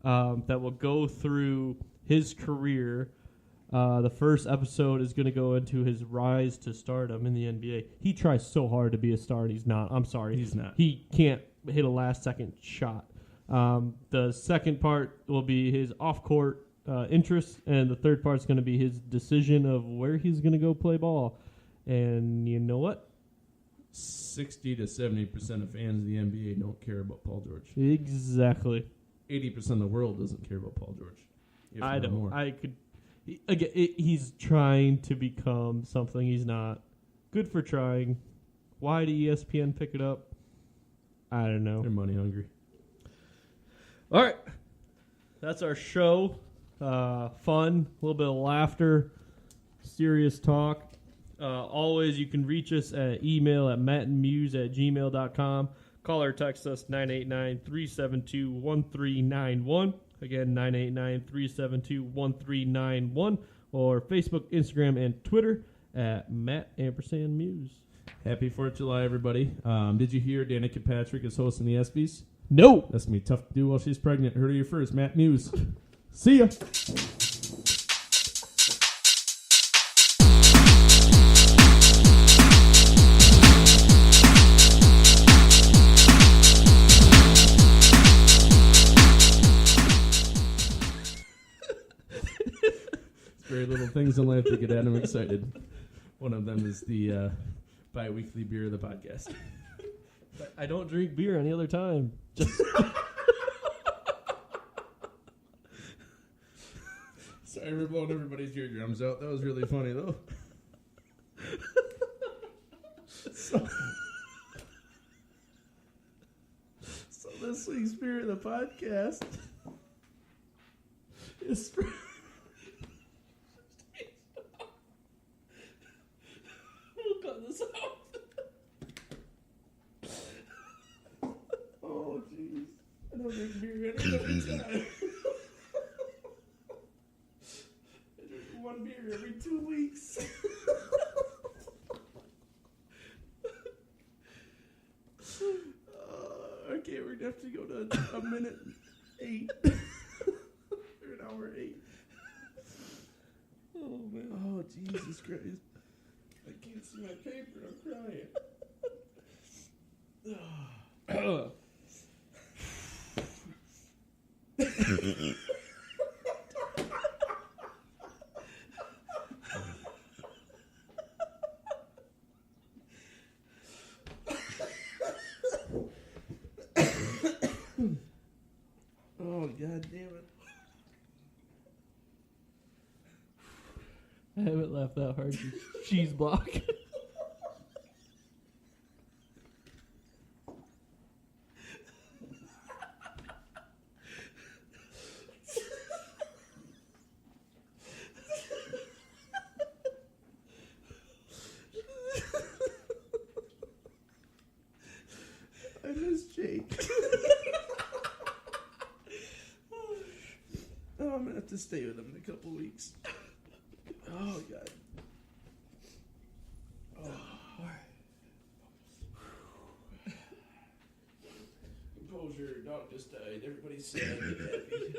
that will go through his career. The first episode is going to go into his rise to stardom in the NBA. He tries so hard to be a star, and he's not. I'm sorry. He's not. He can't hit a last-second shot. The second part will be his off-court interests, and the third part is going to be his decision of where he's going to go play ball. And you know what? 60 to 70% of fans of the NBA don't care about Paul George. Exactly. 80% of the world doesn't care about Paul George. if I not don't. more. Again, he's trying to become something he's not. Good for trying. Why did ESPN pick it up? I don't know. They're money hungry. All right. That's our show. Fun, a little bit of laughter, serious talk. Always, you can reach us at email at mattandmuse@gmail.com. Call or text us 989-372-1391. Again, 989-372-1391. Or Facebook, Instagram, and Twitter at Matt_Muse. Happy 4th of July, everybody. Did you hear Danica Patrick is hosting the ESPYs? No. That's going to be tough to do while she's pregnant. Heard of you first, Matt Muse. See ya. Very little things in life that get Adam excited. One of them is the bi-weekly beer of the podcast. I don't drink beer any other time. Just Sorry for blowing everybody's eardrums out. That was really funny, though. So this week's beer of the podcast is... we'll cut this out. don't drink beer any time. I drink one beer every 2 weeks. Okay, we're gonna have to go to a minute 8. Or an hour 8. Oh, man. Oh, Jesus Christ. I can't see my paper. I'm crying. Oh, God damn it. I haven't laughed that hard since cheese block. I miss Jake. Oh, I'm gonna have to stay with him in a couple weeks. Oh, God. Oh. Composure, dog just died. Everybody's sad and happy.